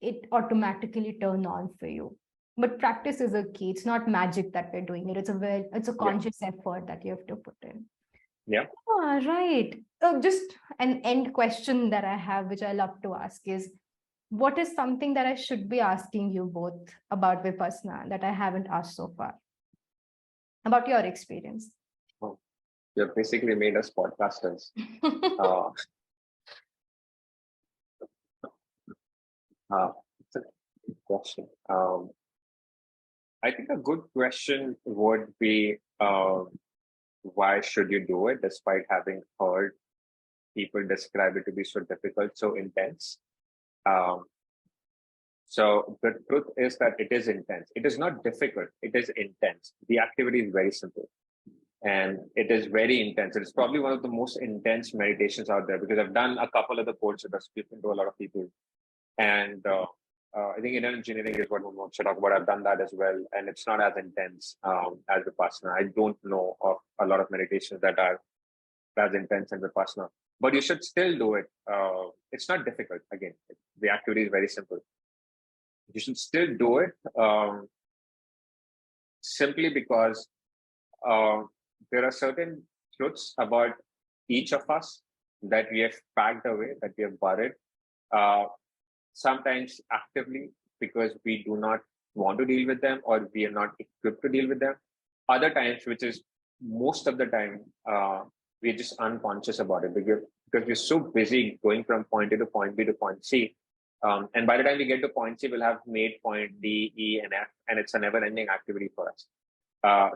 S1: it automatically turn on for you. But practice is a key. It's not magic that we're doing it. It's a conscious effort that you have to put in.
S3: Yeah.
S1: Oh, right. Just an end question that I have, which I love to ask, is what is something that I should be asking you both about Vipassana that I haven't asked so far? About your experience.
S3: Oh, you've basically made us podcasters. It's a good question. I think a good question would be, why should you do it despite having heard people describe it to be so difficult, so intense? Um, so the truth is that it is intense. It is not difficult. It is intense. The activity is very simple and it is very intense. It's probably one of the most intense meditations out there because I've done a couple of the courses. I've spoken to a lot of people, and I think Indian engineering is what Mumuksha talk about. I've done that as well, and it's not as intense as Vipassana. I don't know of a lot of meditations that are as intense as Vipassana, but you should still do it. It's not difficult. Again, the activity is very simple. You should still do it simply because uh, there are certain truths about each of us that we have packed away, that we have buried, uh, sometimes actively because we do not want to deal with them or we are not equipped to deal with them. Other times, which is most of the time, we're just unconscious about it because we're so busy going from point A to point B to point C. And by the time we get to point C, we'll have made point D, E, and F, and it's a never ending activity for us.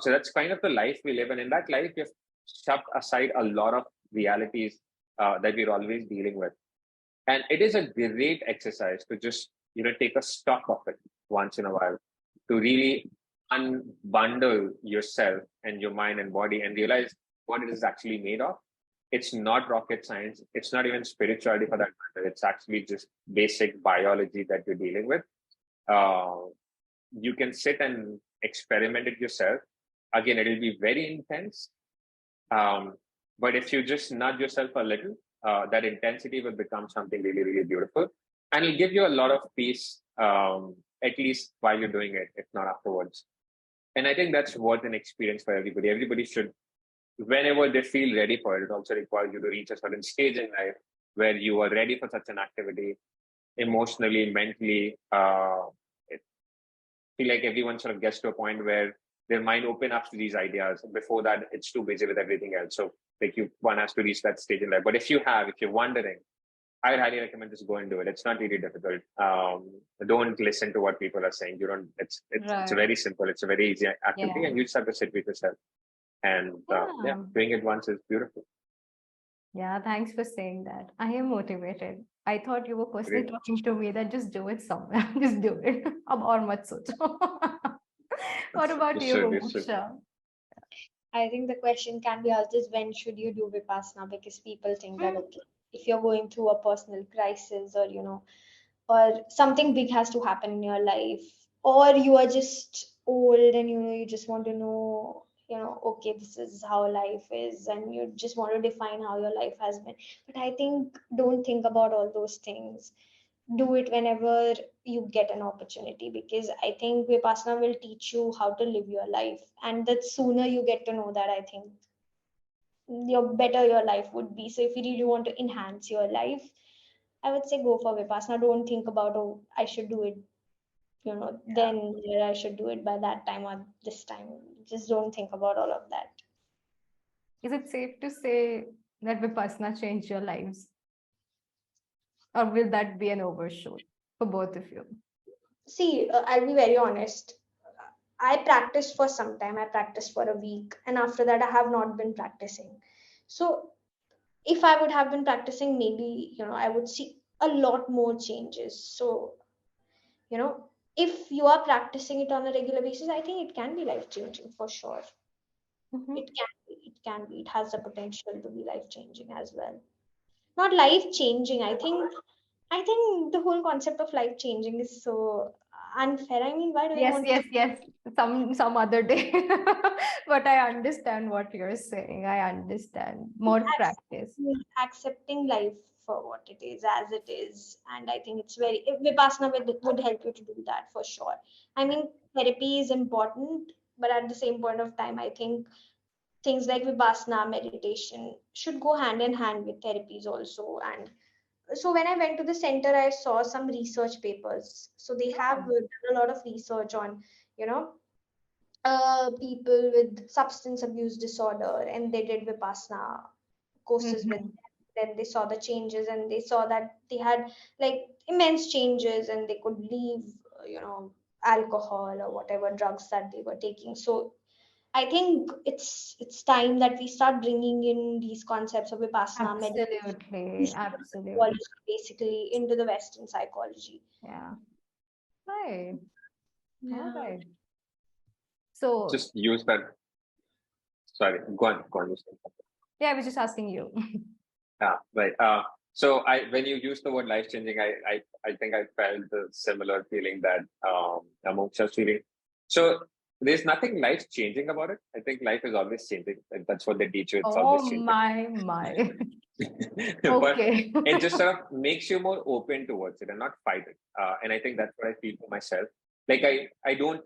S3: So that's kind of the life we live in. In that life, we've shoved aside a lot of realities that we're always dealing with. And it is a great exercise to just, take a stock of it once in a while to really unbundle yourself and your mind and body and realize what it is actually made of. It's not rocket science. It's not even spirituality for that matter. It's actually just basic biology that you're dealing with. Uh, you can sit and experiment it yourself. Again, it'll be very intense. Um, but if you just nudge yourself a little, that intensity will become something really, really beautiful. And it'll give you a lot of peace, at least while you're doing it, if not afterwards. And I think that's worth an experience for everybody. Everybody should, whenever they feel ready for it, it also requires you to reach a certain stage in life where you are ready for such an activity emotionally, mentally. I feel like everyone sort of gets to a point where their mind open up to these ideas. Before that, it's too busy with everything else. So like one has to reach that stage in life. But if you're wondering, I highly recommend just go and do it. It's not really difficult. Don't listen to what people are saying. You don't. It's
S1: Right.
S3: very simple. It's a very easy activity,
S1: Yeah.
S3: and you just have to sit with yourself. And
S1: Yeah.
S3: doing it once is beautiful.
S1: Yeah, thanks for saying that. I am motivated. I thought you were personally
S3: Great.
S1: talking to me that just do it somewhere. Just do it. Ab aur mat socho. What about
S3: You
S1: you,
S3: should. You should.
S1: Mumuksha?
S2: I think the question can be asked is when should you do Vipassana? Because people think that, okay, if you're going through a personal crisis or, or something big has to happen in your life, or you are just old and, you just want to know, okay, this is how life is, and you just want to define how your life has been. But I think don't think about all those things. Do it whenever you get an opportunity, because I think Vipassana will teach you how to live your life, and the sooner you get to know that, I think your better your life would be. So if you really want to enhance your life, I would say go for Vipassana. Don't think about, oh, I should do it, then I should do it by that time or this time. Just don't think about all of that.
S1: Is it safe to say that Vipassana changed your lives? Or will that be an overshoot for both of you?
S2: See, I'll be very honest. I practiced for some time. I practiced for a week, and after that, I have not been practicing. So, if I would have been practicing, maybe, I would see a lot more changes. So, if you are practicing it on a regular basis, I think it can be life changing for sure.
S1: Mhm.
S2: It has the potential to be life changing as well. Not life changing. I think the whole concept of life changing is so unfair. I mean, why do we
S1: Yes,
S2: want to
S1: yes, yes. Some other day. But I understand what you're saying. I understand. More practice.
S2: accepting life for what it is, as it is? And I think it's very Vipassana would help you to do that for sure. I mean, therapy is important, but at the same point of time, I think things like Vipassana meditation should go hand in hand with therapies also. And so when I went to the center, I saw some research papers. So they have
S1: Oh.
S2: done a lot of research on, you know, people with substance abuse disorder, and they did Vipassana courses with them.
S1: Mhm.
S2: Then they saw the changes, and they saw that they had like immense changes, and they could leave, alcohol or whatever drugs that they were taking. So I think it's time that we start bringing in these concepts of Vipassana meditation,
S1: Absolutely.
S2: Eastern
S1: Absolutely.
S2: psychology, basically into the Western psychology.
S1: Yeah. Right. All
S2: Yeah.
S1: right. So,
S3: Just use that. Sorry, go on.
S1: yeah, I was just asking you.
S3: Yeah, right. So when you use the word life changing, I think I felt the similar feeling that Mumuksha's feeling. So there's nothing life changing about it. I think life is always changing. Like, that's what they teach you. It's
S1: Oh
S3: always changing.
S1: my.
S3: But
S1: Okay.
S3: it just sort of makes you more open towards it and not fight it. And I think that's what I feel for myself. Like I don't.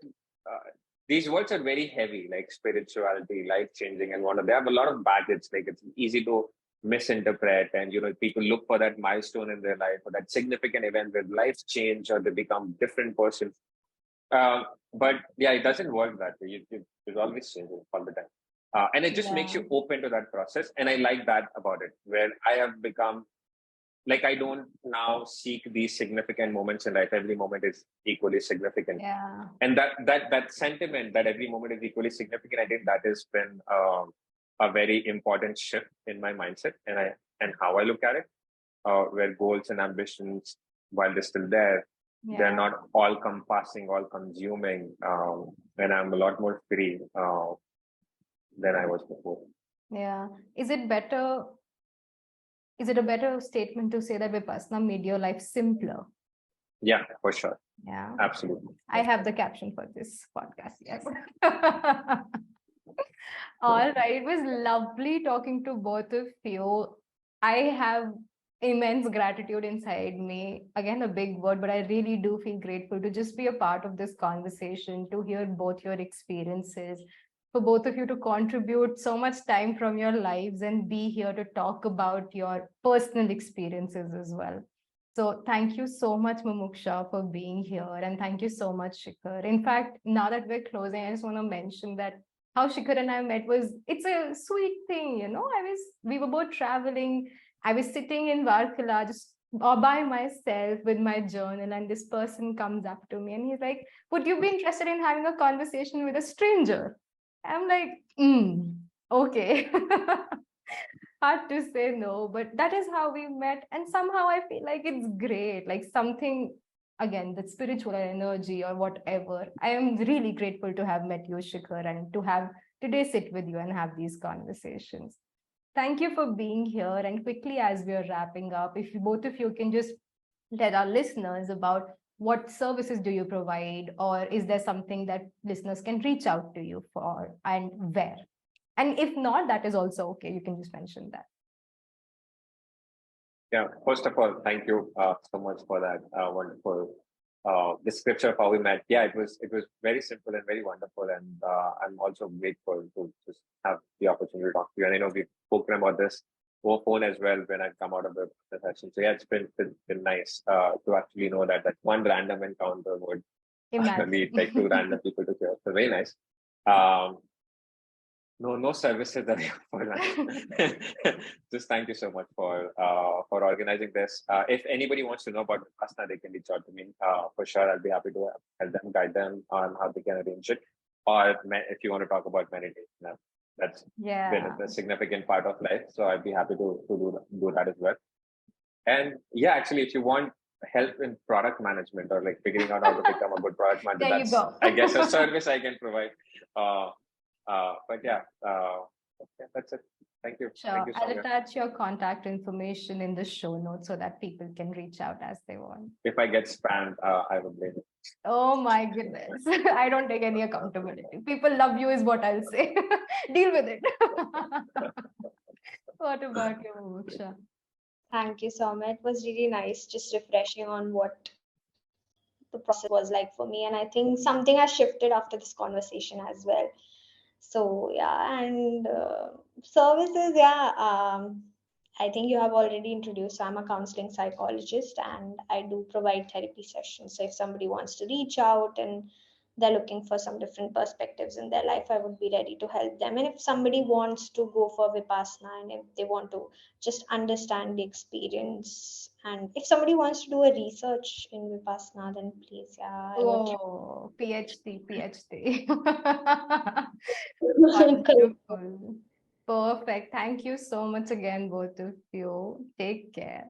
S3: These words are very heavy, like spirituality, life changing, and whatnot. They have a lot of baggage. Like it's easy to misinterpret, and people look for that milestone in their life or that significant event where lives change or they become different person. But yeah, it doesn't work that way. It's always changing all the time. And it just makes
S1: Yeah.
S3: you open to that process. And I like that about it, where I have become like, I don't now seek these significant moments in life. Every moment is equally significant.
S1: Yeah.
S3: And that sentiment that every moment is equally significant, I think that has been a very important shift in my mindset and how I look at it, where goals and ambitions, while they're still there, they're
S1: Yeah.
S3: not all compassing, all consuming, and I'm a lot more free than I was before.
S1: Yeah. Is it better? Is it a better statement to say that Vipassana made your life simpler?
S3: Yeah, for sure.
S1: Yeah.
S3: Absolutely.
S1: I have the caption for this podcast. Yes. All right. It was lovely talking to both of you. I have immense gratitude inside me. Again, a big word, but I really do feel grateful to just be a part of this conversation, to hear both your experiences, for both of you to contribute so much time from your lives and be here to talk about your personal experiences as well. So thank you so much, Mumuksha, for being here. And thank you so much, Shikhar. In fact, now that we're closing, I just want to mention that how Shikhar and I met it's a sweet thing, we were both traveling. I was sitting in Varkala just all by myself with my journal, and this person comes up to me and he's like, would you be interested in having a conversation with a stranger? I'm like, okay. Hard to say no, but that is how we met. And somehow I feel like it's great, like something, again, that spiritual energy or whatever. I am really grateful to have met you, Shikhar, and to have today sit with you and have these conversations. Thank you for being here. And quickly, as we are wrapping up, if both of you can just tell our listeners about what services do you provide, or is there something that listeners can reach out to you for, and where? And if not, that is also okay. You can just mention that.
S3: Yeah, first of all, thank you so much for that wonderful description of how we met. Yeah, it was very simple and very wonderful, and I'm also grateful to just have the opportunity to talk to you. And I know we've spoken about this over phone as well when I come out of the session. So yeah, it's been nice to actually know that one random encounter would lead like two
S1: Imagine.
S3: random people to here. So very nice. Um, no services that I offer now. Just thank you so much for organizing this. If anybody wants to know about Vipassana, they can reach out to me. For sure, I'll be happy to help them, guide them on how they can arrange it. Or if you want to talk about meditation, that's been
S1: Yeah.
S3: a significant part of life. So I'd be happy to do that as well. And yeah, actually, if you want help in product management or like figuring out how to become a good product manager,
S1: There you
S3: that's,
S1: go.
S3: I guess, a service I can provide. But yeah, that's it. Thank you.
S1: Sure.
S3: Thank you,
S1: I'll
S3: Soumya.
S1: attach your contact information in the show notes so that people can reach out as they want.
S3: If I get spammed, I will blame it.
S1: Oh my goodness. I don't take any accountability. People love you is what I'll say. Deal with it. What about you, Mumuksha?
S2: Thank you, Soumya. It was really nice, just refreshing on what the process was like for me. And I think something has shifted after this conversation as well. So, yeah, and services, yeah, I think you have already introduced. So I'm a counseling psychologist and I do provide therapy sessions. So if somebody wants to reach out and they're looking for some different perspectives in their life, I would be ready to help them. And if somebody wants to go for Vipassana, and if they want to just understand the experience, and if somebody wants to do a research in Vipassana, then please, yeah, I would.
S1: Oh, PhD.
S2: Correct.
S1: Wonderful. Perfect. Thank you so much again, both of you. Take care.